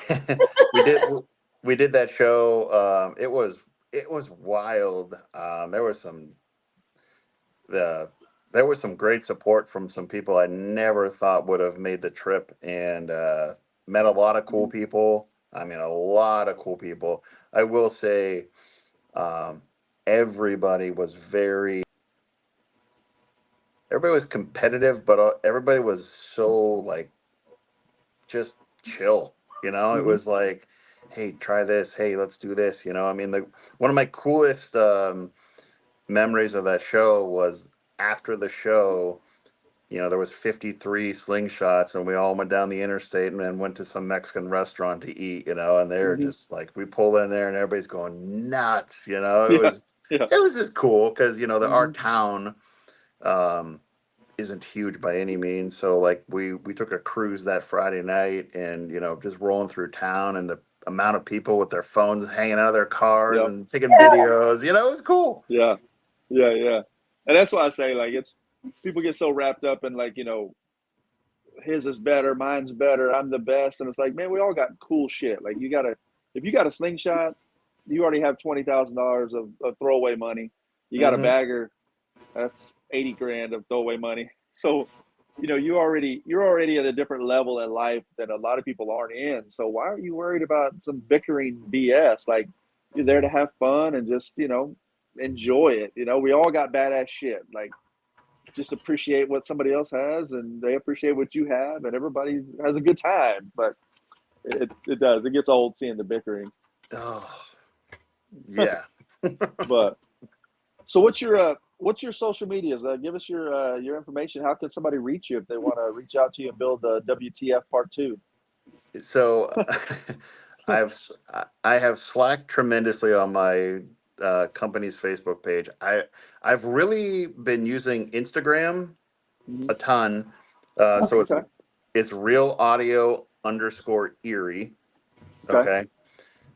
We did that show. It was wild. There was some great support from some people I never thought would have made the trip, and met a lot of cool people. I mean, a lot of cool people. I will say, um, everybody was everybody was competitive, but everybody was so like just chill. You know, it Mm-hmm. was like, hey, try this. Hey, let's do this. You know, I mean, one of my coolest memories of that show was after the show. You know, there was 53 slingshots, and we all went down the interstate and then went to some Mexican restaurant to eat. You know, and they were Mm-hmm. just like, we pull in there, and everybody's going nuts. You know, Yeah. it was just cool because you know our Mm-hmm. town. Um, isn't huge by any means. So like we took a cruise that Friday night, and you know, just rolling through town, and the amount of people with their phones hanging out of their cars Yeah. and taking videos, you know, it was cool. Yeah. And that's why I say like it's people get so wrapped up in like, you know, his is better, mine's better, I'm the best, and it's like, man, we all got cool shit. Like if you got a slingshot, you already have $20,000 of throwaway money. You got a Hmm. bagger, that's 80 grand of throwaway money. So, you know, you're already at a different level in life that a lot of people aren't in. So why are you worried about some bickering BS? Like you're there to have fun and just, you know, enjoy it. You know, we all got badass shit. Like just appreciate what somebody else has and they appreciate what you have and everybody has a good time. But it does. It gets old seeing the bickering. Oh, yeah. But so what's your social medias? Give us your information. How can somebody reach you if they want to reach out to you and build a WTF part 2? So I've I have slacked tremendously on my company's Facebook page. I've really been using Instagram Mm-hmm. a ton. So Okay. it's real audio underscore Erie. Okay. Okay.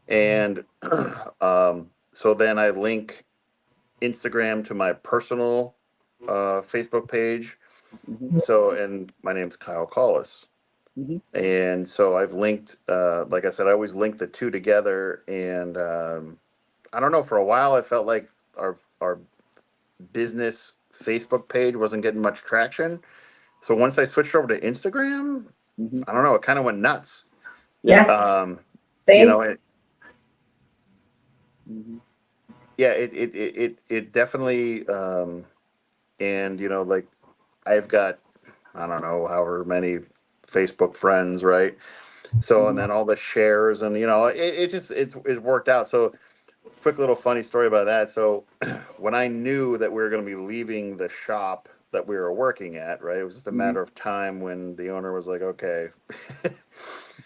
And so then I link Instagram to my personal Facebook page. Mm-hmm. So, and my name's Kyle Kaulis. Mm-hmm. And so I've linked, like I said, I always link the two together. And I don't know, for a while, I felt like our business Facebook page wasn't getting much traction. So once I switched over to Instagram, Mm-hmm. I don't know, it kind of went nuts. Yeah. You Same. know, Mm-hmm. yeah, it definitely, and you know, like I've got, I don't know, however many Facebook friends, right? So, and then all the shares, and you know, it's worked out. So, quick little funny story about that. So, when I knew that we were going to be leaving the shop that we were working at, right, it was just a Mm-hmm. matter of time when the owner was like, okay.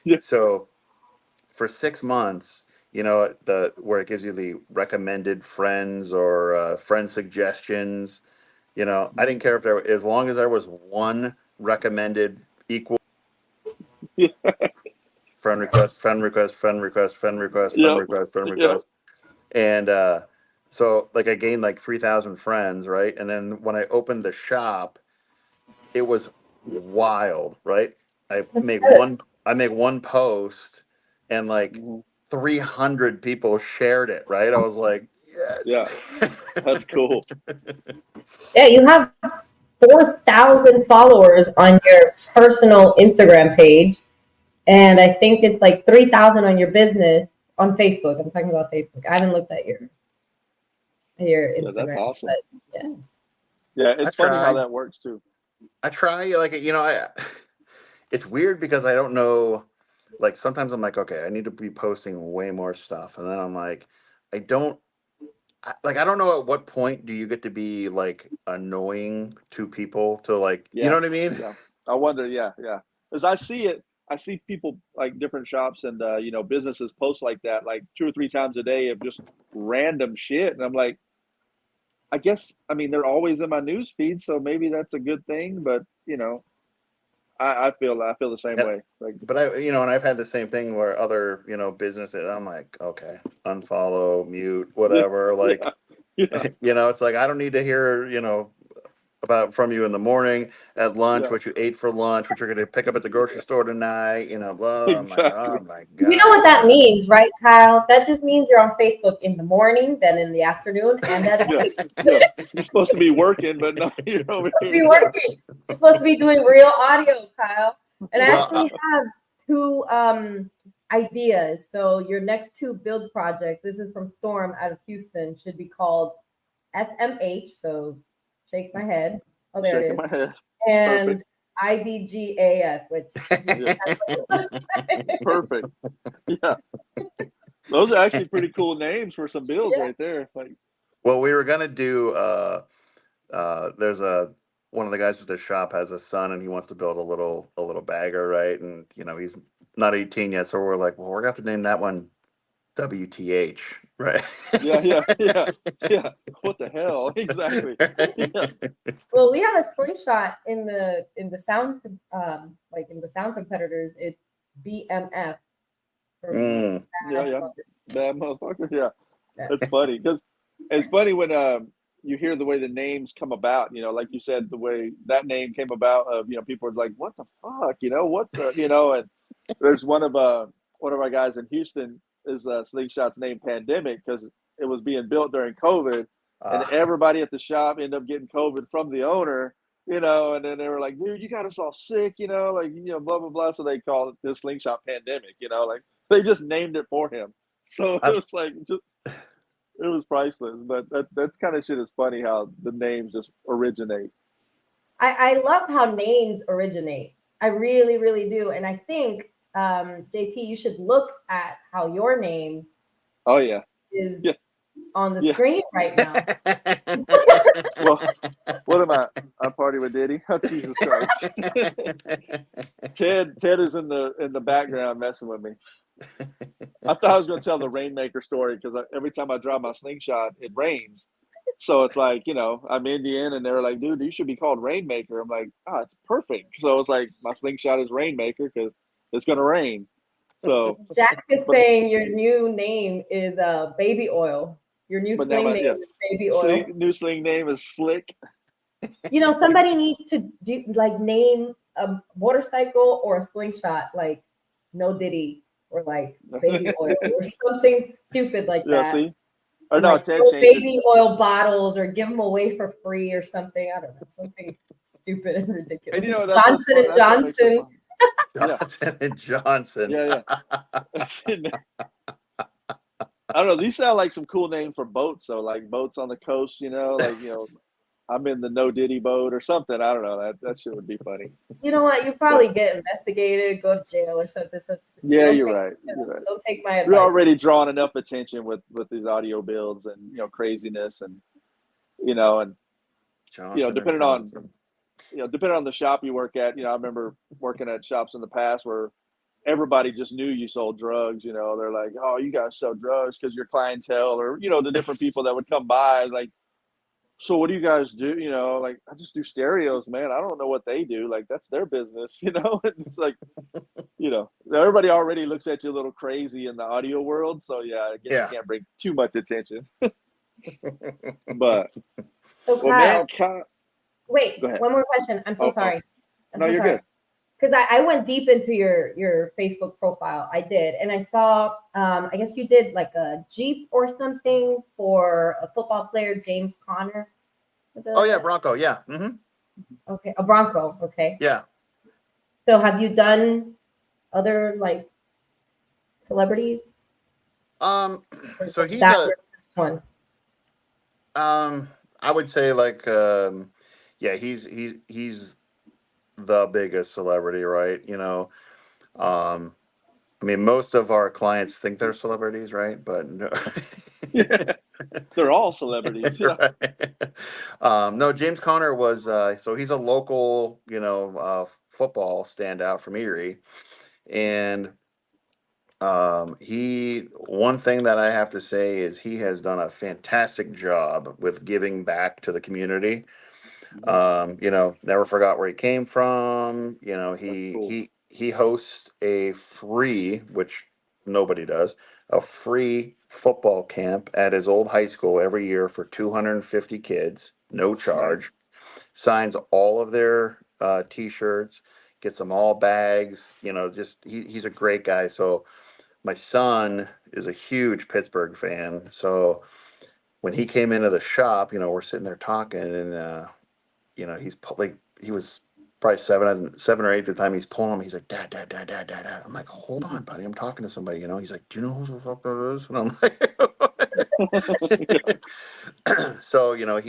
Yeah. So, for 6 months, you know, where it gives you the recommended friends or friend suggestions, you know, I didn't care if there, as long as there was one recommended equal Yeah. friend request, friend request, friend request, friend request, friend Yep. request, friend Yep. request. And so like I gained like 3,000 friends, right? And then when I opened the shop, it was wild, right? That's good. I make one post and like Mm-hmm. 300 people shared it, right? I was like, Yeah, yes. that's cool. Yeah, you have 4,000 followers on your personal Instagram page, and I think it's like 3,000 on your business on Facebook. I'm talking about Facebook. I haven't looked at your Yeah, that's Instagram, awesome. but yeah. Yeah, I it's funny how try. that works too. I try, like, you know, it's weird because I don't know, like sometimes I'm like, okay, I need to be posting way more stuff. And then I'm like, I don't, I don't know at what point do you get to be like annoying to people to like, you know Yeah, what I mean? yeah. I wonder. Yeah, yeah. Because I see it. I see people like different shops and businesses post like that, like 2 or 3 times a day of just random shit, and I'm like, I guess I mean they're always in my news feed, so maybe that's a good thing. But I feel the same Yeah. way. Like, But and I've had the same thing where other, businesses, I'm like, okay, unfollow, mute, yeah, whatever. Like, yeah, yeah, it's like, I don't need to hear, about from you in the morning, at lunch, yeah. what you ate for lunch, what you're going to pick up at the grocery store tonight, blah. I'm like, Exactly. oh my You know what God, that man. means, right, Kyle? That just means you're on Facebook in the morning, then in the afternoon, and at Yeah, night. yeah. You're supposed to be working, but no, you're over Supposed to here. be Yeah, working. You're supposed to be doing real audio, Kyle. And I Well, actually have two ideas. So your next two build projects, this is from Storm out of Houston, should be called SMH. So shake my head. Oh, there it shaking is. my head. And Perfect. IDGAF, which Yeah, perfect. Yeah, those are actually pretty cool names for some builds yeah. right there. Like, well, we were going to do, there's one of the guys at the shop has a son and he wants to build a little bagger, right? And, he's not 18 yet. So we're like, well, we're going to have to name that one WTH, right? yeah, yeah, yeah, yeah. What the hell? Exactly. Yeah. Well, we have a slingshot in the sound like in the sound competitors. It's BMF. For Mm. Yeah, yeah. Bad motherfucker. Yeah. yeah. That's funny because it's funny when you hear the way the names come about. Like you said, the way that name came about. Of people are like, "What the fuck?" What the And there's one of our guys in Houston is Slingshot's name Pandemic because it was being built during COVID, and everybody at the shop ended up getting COVID from the owner. And then they were like, "Dude, you got us all sick," blah blah blah. So they called it the Slingshot Pandemic. Like they just named it for him. So it I, was like just it was priceless. But that's kind of shit is funny how the names just originate. I love how names originate. I really, really do. And I think, JT, you should look at how your name Oh yeah, is yeah, on the yeah. screen right now. Well, what am I? I party with Diddy. Oh, Jesus Christ. Ted is in the background messing with me. I thought I was going to tell the Rainmaker story because every time I drive my Slingshot, it rains. So it's like, I'm Indian and they're like, dude, you should be called Rainmaker. I'm like, it's perfect. So it's like my Slingshot is Rainmaker because it's going to rain. So, Jack is but saying your new name is Baby Oil. Your new now sling name is Baby Oil. new sling name is Slick. You know, somebody needs to do like name a motorcycle or a slingshot like No Diddy or like baby oil or something stupid like Yeah, that. see? Or And no, like Ted no changed it. baby oil bottles or give them away for free or something. I don't know, something stupid and ridiculous. And you know, that's what's Johnson fun. and That's what makes it Johnson. fun. Yeah. Johnson and Johnson. Yeah, yeah. I don't know. These sound like some cool names for boats, though, like boats on the coast, you know, like, you know, I'm in the No Diddy boat or something. I don't know. That shit would be funny. You know what? You But probably get investigated, go to jail or something. So yeah, don't you're take, right. You're right. don't take my We're advice. already drawing enough attention with these audio builds and, you know, craziness and, you know, and, you know, Johnson and Johnson. depending on the shop you work at, you know, I remember working at shops in the past where everybody just knew you sold drugs. You know, they're like, "Oh, you guys sell drugs," because your clientele, or you know, the different people that would come by, like, "So what do you guys do?" You know, like, "I just do stereos, man. I don't know what they do. Like, that's their business." You know, and it's like, you know, everybody already looks at you a little crazy in the audio world. So yeah, I guess you Yeah. can't bring too much attention. But So well, man, Kyle, wait, go ahead. one more question. I'm so Oh, sorry. I'm no, so you're sorry. good. Because I went deep into your Facebook profile. I did. And I saw, I guess you did like a Jeep or something for a football player, James Conner. Oh yeah, Bronco. Yeah. Mm-hmm. Okay, a Bronco. Okay. Yeah. So have you done other like celebrities? Or So was he's that a your first one? I would say like yeah, he's the biggest celebrity, right? You know, um I mean most of our clients think they're celebrities, right? But no. Yeah, they're all celebrities. Yeah. Right. No, James Conner was so he's a local, you know, football standout from Erie. And he one thing that I have to say is he has done a fantastic job with giving back to the community. You know, never forgot where he came from. You know, That's cool. he hosts a free, which nobody does, a free football camp at his old high school every year for 250 kids, no Nice. charge. Signs all of their t-shirts, gets them all bags. You know, just he's a great guy. So my son is a huge Pittsburgh fan. So when he came into the shop, you know, we're sitting there talking, and you know, like he was probably seven or eight at the time. He's pulling on me. He's like, "Dad, dad, dad, dad, dad, dad." I'm like, "Hold on, buddy. I'm talking to somebody." You know, he's like, "Do you know who the fuck that is?" And I'm like, so you know,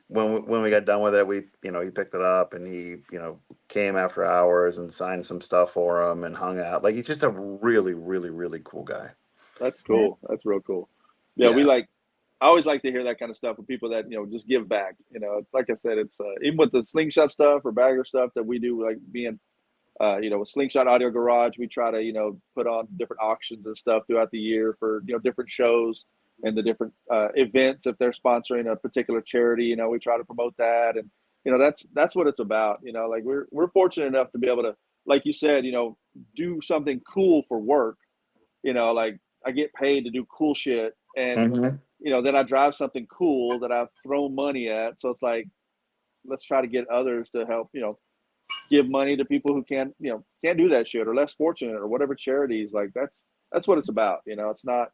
when we got done with it, we you know he picked it up and he you know came after hours and signed some stuff for him and hung out. Like he's just a really, really, really cool guy. That's Yeah. cool. That's real cool. Yeah, Yeah. I always like to hear that kind of stuff from people that, you know, just give back. You know, it's like I said, it's even with the slingshot stuff or bagger stuff that we do, like being, you know, with Slingshot Audio Garage, we try to, you know, put on different auctions and stuff throughout the year for, you know, different shows and the different events. If they're sponsoring a particular charity, you know, we try to promote that. And, you know, that's what it's about. You know, like we're fortunate enough to be able to, like you said, you know, do something cool for work. You know, like I get paid to do cool shit, and Mm-hmm. you know, then I drive something cool that I've thrown money at. So it's like, let's try to get others to help, you know, give money to people who can't, you know, can't do that shit or less fortunate or whatever charities. Like that's what it's about. You know, it's not,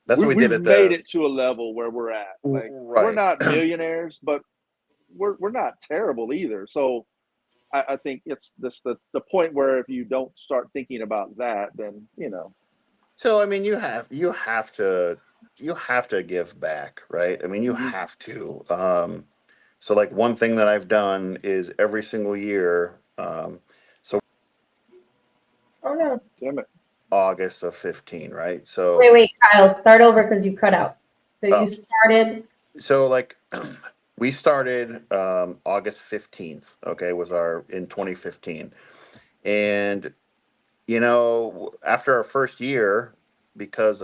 That's what we did we've at made the it to a level where we're at. Like we're right. not millionaires, but we're not terrible either. So I think it's this the point where if you don't start thinking about that, then, you know. So I mean, you have to give back, right? I mean, you Mhm. have to. So like one thing that I've done is every single year, so Oh no. Damn it. August of 15, right? So Wait, Kyle, start over because you cut out. So you oh, started. so like we started August 15th, okay, was our in 2015. And you know, after our first year, because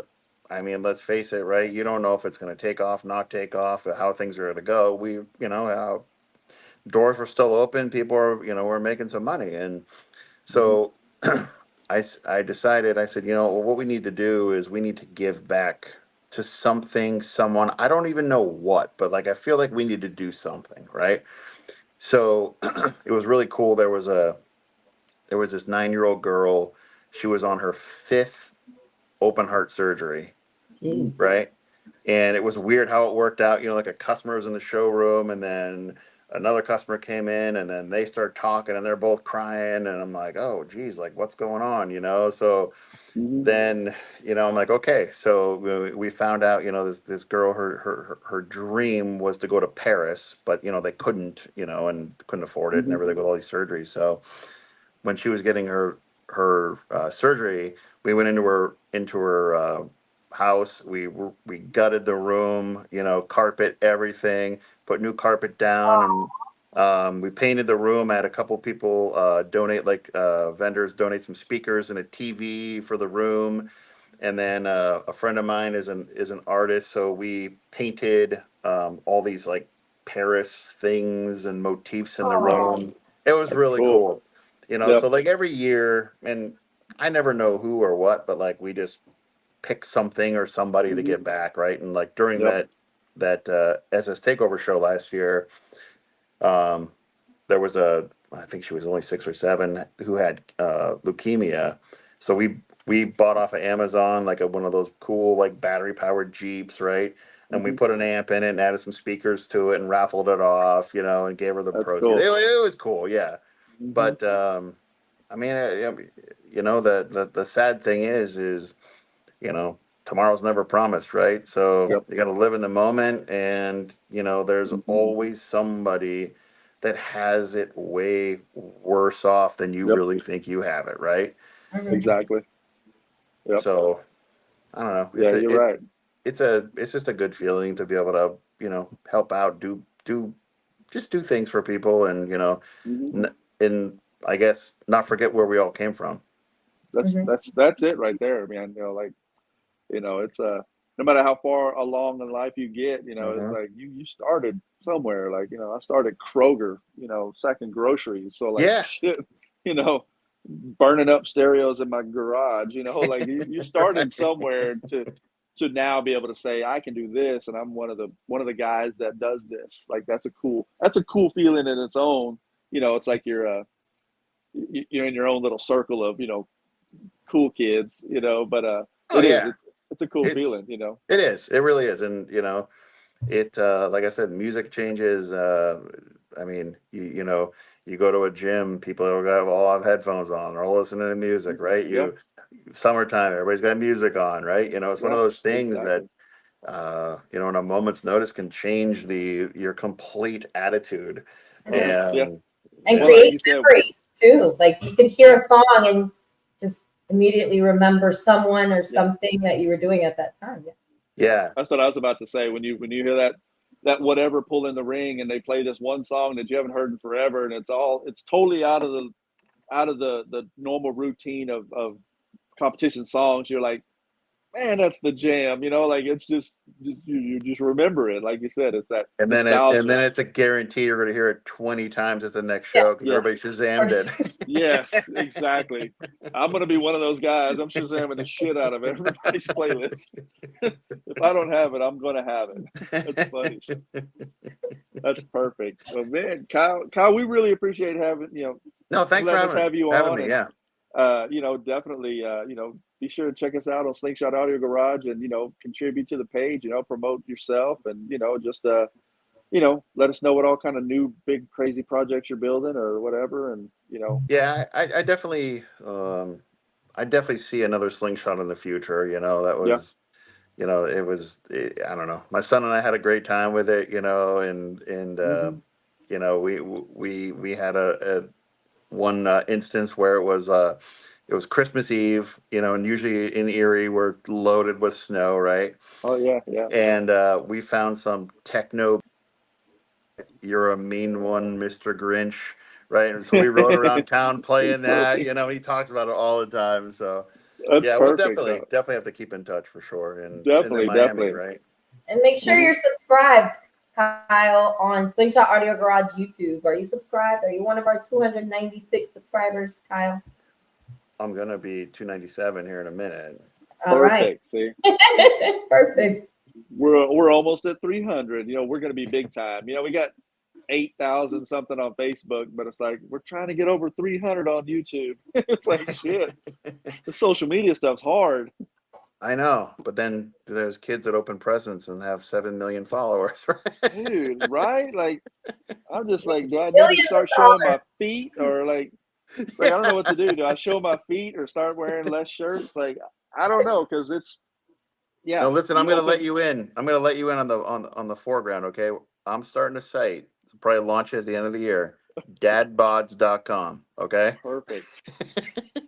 I mean, let's face it, right? You don't know if it's going to take off, not take off, how things are going to go. We, you know, how doors were still open, people are, you know, were making some money. And Mhm. so I decided, I said, you know, what we need to do is we need to give back to something, someone, I don't even know what, but like I feel like we need to do something, right? So it was really cool. There was this 9-year-old girl. She was on her 5th open heart surgery, Jeez. right? And it was weird how it worked out. You know, like a customer was in the showroom, and then another customer came in, and then they start talking, and they're both crying, and I'm like, oh, geez, like what's going on, you know? So Mhm. then, you know, I'm like, okay. So we found out, you know, this girl, her dream was to go to Paris, but you know they couldn't, you know, and couldn't afford it and Mhm. everything with all these surgeries. So when she was getting her surgery, we went into her house. We gutted the room, you know, carpet everything, put new carpet down, and we painted the room. I had a couple people donate, like vendors donate some speakers and a TV for the room. And then a friend of mine is an artist, so we painted all these like Paris things and motifs in the room. It was That's really cool. cool, you know. Yep. So like every year, and I never know who or what, but like we just pick something or somebody to Mhm. give back, right? And like during Yep. that SS Takeover show last year, um, there was I think she was only 6 or 7, who had leukemia. So we bought off of Amazon like one of those cool like battery powered Jeeps, right? And we Mhm. put an amp in it and added some speakers to it and raffled it off, you know, and gave her the That's proceeds. cool. It was cool, yeah. Mhm. But I mean, you know, the sad thing is, you know, tomorrow's never promised, right? So Yep. you got to live in the moment, and you know, there's Mhm. always somebody that has it way worse off than you Yep. really think you have it, right? Mhm. Exactly. Yep. So I don't know. Yeah, you're right. It's just a good feeling to be able to, you know, help out, just do things for people, and you know, Mhm. and I guess not forget where we all came from. Mhm. That's it right there, man. You know, like, you know, it's no matter how far along in life you get, you know, it's Hmm. like you started somewhere. Like, you know, I started Kroger, you know, second groceries. So like Yeah. shit, you know, burning up stereos in my garage, you know, like you started somewhere to now be able to say I can do this, and I'm one of the guys that does this. Like that's a cool feeling in its own. You know, it's like you're in your own little circle of, you know, cool kids, you know, but Oh it is yeah. it's a cool It's feeling, you know. it is. It really is. And you know, it like I said, music changes. I mean, you know, you go to a gym, people all have headphones on, they're all listening to music, right? Yeah, Summertime, everybody's got music on, right? You know, it's one yeah, of those things that exactly. you know, in a moment's notice can change your complete attitude. Yeah, Mhm. yeah. And And yeah. Well, like create you said, memories too. Like you could hear yeah, a song and just immediately remember someone or yeah. something that you were doing at that time. Yeah. Yeah. That's what I was about to say. When you hear that whatever pull in the ring and they play this one song that you haven't heard in forever, and it's totally out of the normal routine of competition songs, you're like, man, that's the jam, you know, like it's you just remember it. Like you said, it's that And nostalgia. then it's a guarantee you're going to hear it 20 times at the next Yeah. show because Yeah. everybody Or Shazammed s- Yes, exactly. I'm gonna be one of those guys. I'm Shazamming the shit out of everybody's playlist. If I don't have it, I'm gonna have it. That's funny. it. That's perfect. Well, man, Kyle, we really appreciate having No, thanks for letting us have you having on, me. and Yeah, definitely, be sure to check us out on Slingshot Audio Garage, and contribute to the page. Promote yourself, and just let us know what all kind of new big crazy projects you're building or whatever, and yeah. I definitely see another slingshot in the future. You know, that yeah. was, you know, I don't know. My son and I had a great time with it. You know, and Hmm. you know, we had a one instance where it was Christmas Eve. You know, and usually in Erie we're loaded with snow, right? Oh yeah, yeah. And we found some techno "You're a Mean One, Mr. Grinch," right? And so we rode around town It's playing that. perfect. You know, he talks about it all the time. So That's yeah, we'll perfect, though. definitely have to keep in touch for sure. And in Definitely, Miami, definitely. right? and make sure Hmm. you're subscribed, Kyle, on Slingshot Audio Garage YouTube. Are you subscribed? Are you one of our 296 subscribers, Kyle? I'm gonna be 297 here in a minute. All right. Perfect. See, Perfect. we're almost at 300. You know, we're going to be big time. You know, we got 8,000 something on Facebook, but it's like we're trying to get over 300 on YouTube. It's like shit. The social media stuff's hard. I know, but then there's kids that open presents and have 7 million followers. Right? Dude, right? Like, I'm just like, do I need to Millions start of showing my dollars. feet or like I don't know what to do. Do I show my feet or start wearing less shirts? Like, I don't know because it's No, listen, I'm You going to open, let you in. I'm going to let you in on the foreground. Okay, I'm starting a site. I'll probably launch it at the end of the year. Dadbods.com. Okay. perfect.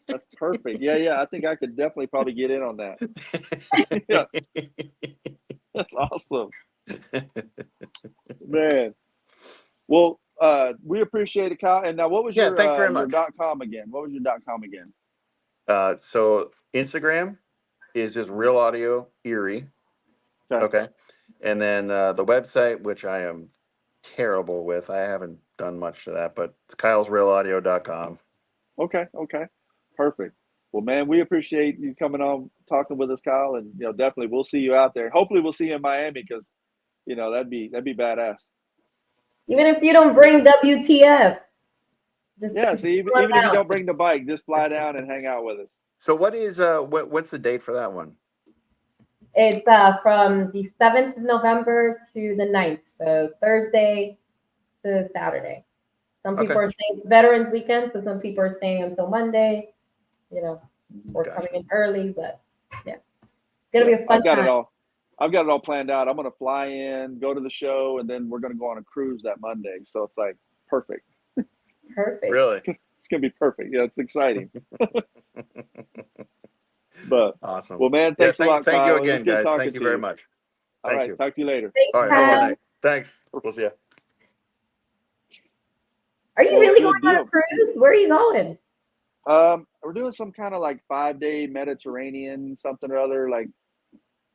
That's perfect. Yeah. I think I could definitely probably get in on that. Yeah, that's awesome, man. Well, we appreciate it, Kyle. And now, what was Yeah, thanks very your much. .com again? What was your .com again? So Instagram is just Real Audio Erie. Okay. And then the website, which I am terrible with, I haven't done much to that, but it's kylesrealaudio.com. Okay. Perfect. Well, man, we appreciate you coming on, talking with us, Kyle, and definitely we'll see you out there. Hopefully, we'll see you in Miami because that'd be badass. Even if you don't bring WTF, just Yeah. See, even if you don't bring the bike, just fly down and hang out with us. So what is what's the date for that one? It's from the 7th of November to the 9th. So Thursday to Saturday. Some people are staying Veterans Weekend, so some people are staying until Monday. We're coming in early, but yeah. It's going to be a fun time. I've got it all planned out. I'm going to fly in, go to the show, and then we're going to go on a cruise that Monday. So it's like perfect. Perfect. Really? It's going to be perfect. Yeah, it's exciting. But awesome. Well, man, thanks a lot, Kyle. Thank you again, It's good guys. Thank you very much. All right, talk to you later. Thanks, all right, Kyle. have a good night. Thanks. We'll see you. Are you really going on a cruise? Where are you going? We're doing some kind of like 5-day Mediterranean something or other. Like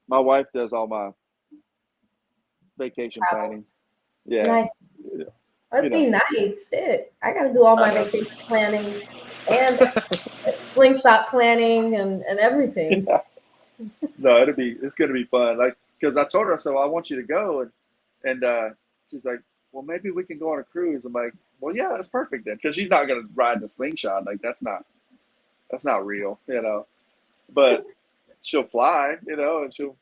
my wife does all my vacation planning. Yeah. Nice. Must be nice. Shit. I got to do all my vacation planning and slingshot planning and everything. Yeah. No, it's going to be fun. Like, cause I told her, so I want you to go. And she's like, well, maybe we can go on a cruise. I'm like, well, yeah, that's perfect then. Cause she's not going to ride the slingshot. Like that's not real, but she'll fly, and she'll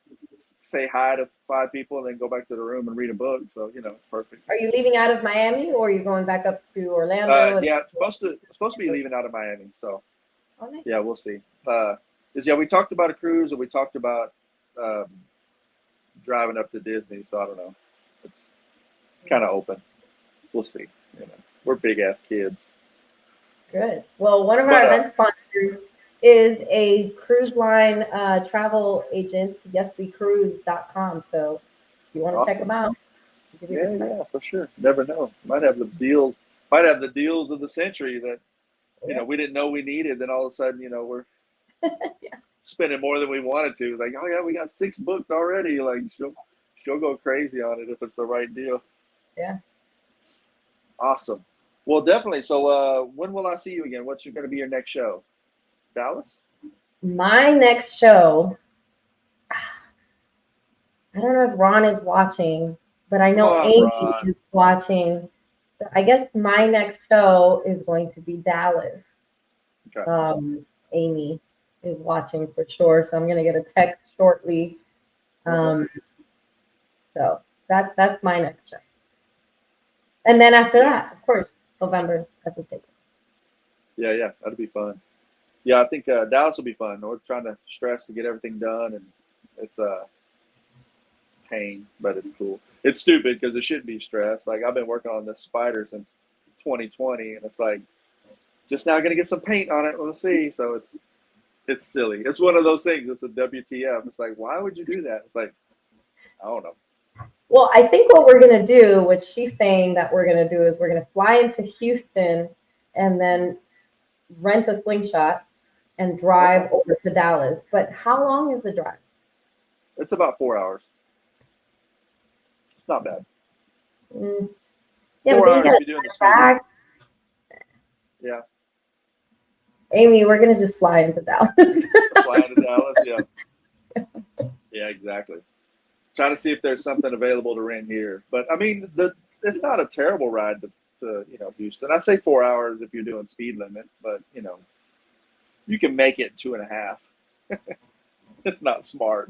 say hi to 5 people and then go back to the room and read a book. So, it's perfect. Are you leaving out of Miami or are you going back up to Orlando? Yeah, it's supposed to be leaving out of Miami. So, nice. Yeah, we'll see. We talked about a cruise and we talked about driving up to Disney. So I don't know. It's kind of open. We'll see. We're big ass kids. Good. Well, one of our event sponsors is a cruise line travel agent, yeswecruise.com. So if you want to check them out. Yeah, for sure. Never know. Might have the deals of the century that we didn't know we needed. Then all of a sudden, we're spending more than we wanted to. Like, oh yeah, we got 6 booked already. Like she'll go crazy on it if it's the right deal. Yeah. Awesome. Well, definitely. So when will I see you again? What's going to be your next show? Dallas? My next show, I don't know if Ron is watching, but I know Amy is watching. So I guess my next show is going to be Dallas. Okay. Amy is watching for sure, so I'm going to get a text shortly. So that's my next show. And then after that, of course, November, that's a staple. Yeah, that'll be fun. Yeah, I think Dallas will be fun. We're trying to stress to get everything done, and it's pain, but it's cool. It's stupid because it shouldn't be stress. Like I've been working on this spider since 2020, and it's like just now going to get some paint on it. We'll see. So it's silly. It's one of those things. It's a WTF. It's like, why would you do that? It's like, I don't know. Well, I think what we're going to do, what she's saying that we're going to do, is we're going to fly into Houston and then rent a slingshot and drive over to Dallas. But how long is the drive? It's about 4 hours. It's not bad. Yeah, 4 hours if you're doing the back. Yeah. Amy, we're gonna just fly into Dallas. Flying to Dallas, yeah. Yeah, exactly. Trying to see if there's something available to rent here. But I mean, it's not a terrible ride to Houston. I say 4 hours if you're doing speed limit, but you can make it 2.5. It's not smart.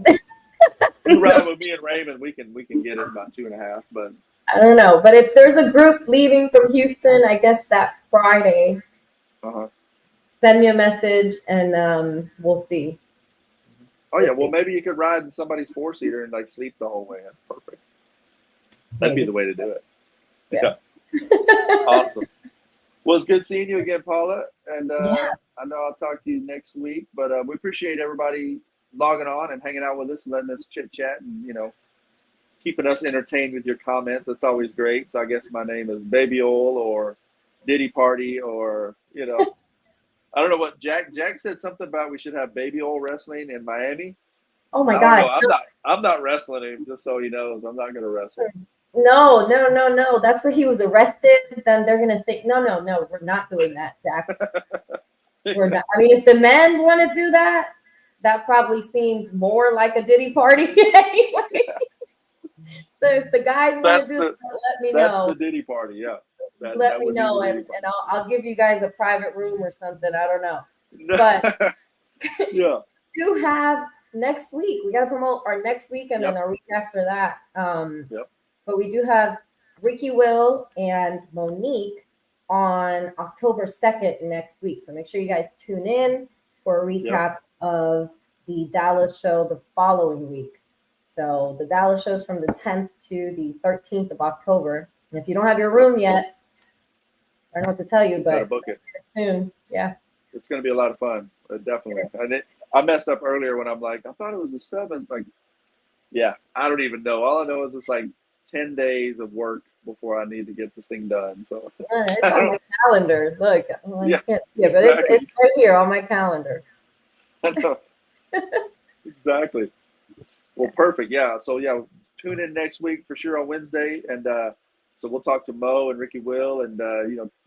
You ride with me and Raymond, we can get it about 2.5. But I don't know. But if there's a group leaving from Houston, I guess that Friday, send me a message and we'll see. Oh yeah, well maybe you could ride in somebody's 4-seater and like sleep the whole way. That's perfect. That'd be the way to do it. Yeah. Awesome. Well, it's good seeing you again, Paula. And I know I'll talk to you next week, but we appreciate everybody logging on and hanging out with us and letting us chit chat and keeping us entertained with your comments. That's always great. So I guess my name is Baby Oil or Diddy Party or I don't know what Jack said something about we should have Baby Oil wrestling in Miami. Oh my God. I'm not wrestling him, just so he knows. I'm not gonna wrestle. No. That's where he was arrested. Then they're gonna think, no, we're not doing that, Jack. We're not. I mean, if the men want to do that, that probably seems more like a Diddy Party anyway. So if the guys want to do that, let me know. That's the Diddy Party, yeah. Let me know, and I'll give you guys a private room or something. I don't know. But yeah, we do have next week. We got to promote our next week and then our week after that. But we do have Ricky Will and Monique on October 2nd next week. So make sure you guys tune in for a recap of the Dallas show the following week. So the Dallas show is from the 10th to the 13th of October. And if you don't have your room yet, I don't know what to tell you, but book it soon. Yeah. It's going to be a lot of fun. Definitely. And I messed up earlier when I'm like, I thought it was the 7th. Like, yeah, I don't even know. All I know is it's like 10 days of work before I need to get this thing done. So it's on my calendar. Look, I can't see it, but it's right here on my calendar. I know. Exactly. Well, perfect. Yeah. So yeah, tune in next week for sure on Wednesday, and so we'll talk to Mo and Ricky Will, and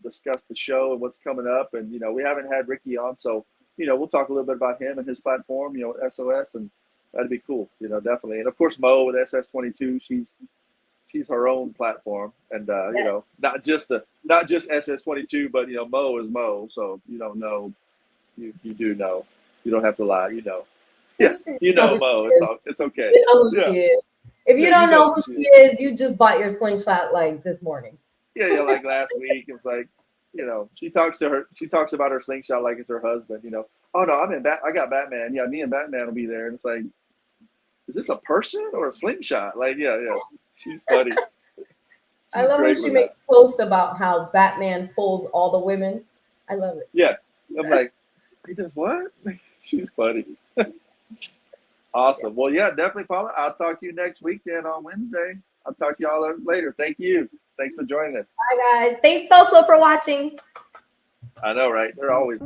discuss the show and what's coming up. And we haven't had Ricky on, so we'll talk a little bit about him and his platform, SOS, and that'd be cool. Definitely. And of course, Mo with SS22, she's her own platform, and not just SS22, but Mo is Mo. So if you don't know, you do know. You don't have to lie. Yeah, Mo. It's okay. You know who she is. If you don't know who she is, you just bought your Slingshot like this morning. Yeah, like last week. It's like, she talks about her Slingshot like it's her husband. Oh no, I got Batman. Yeah, me and Batman will be there. And it's like, is this a person or a Slingshot? Like, yeah. She's funny. I love when she makes posts about how Batman pulls all the women. I love it. Yeah, I'm like, he does what? She's funny. Awesome. Well, yeah, definitely, Paula. I'll talk to you next week then on Wednesday. I'll talk to y'all later. Thank you. Thanks for joining us. Bye, guys. Thanks, Sofa, for watching. I know, right? They're always.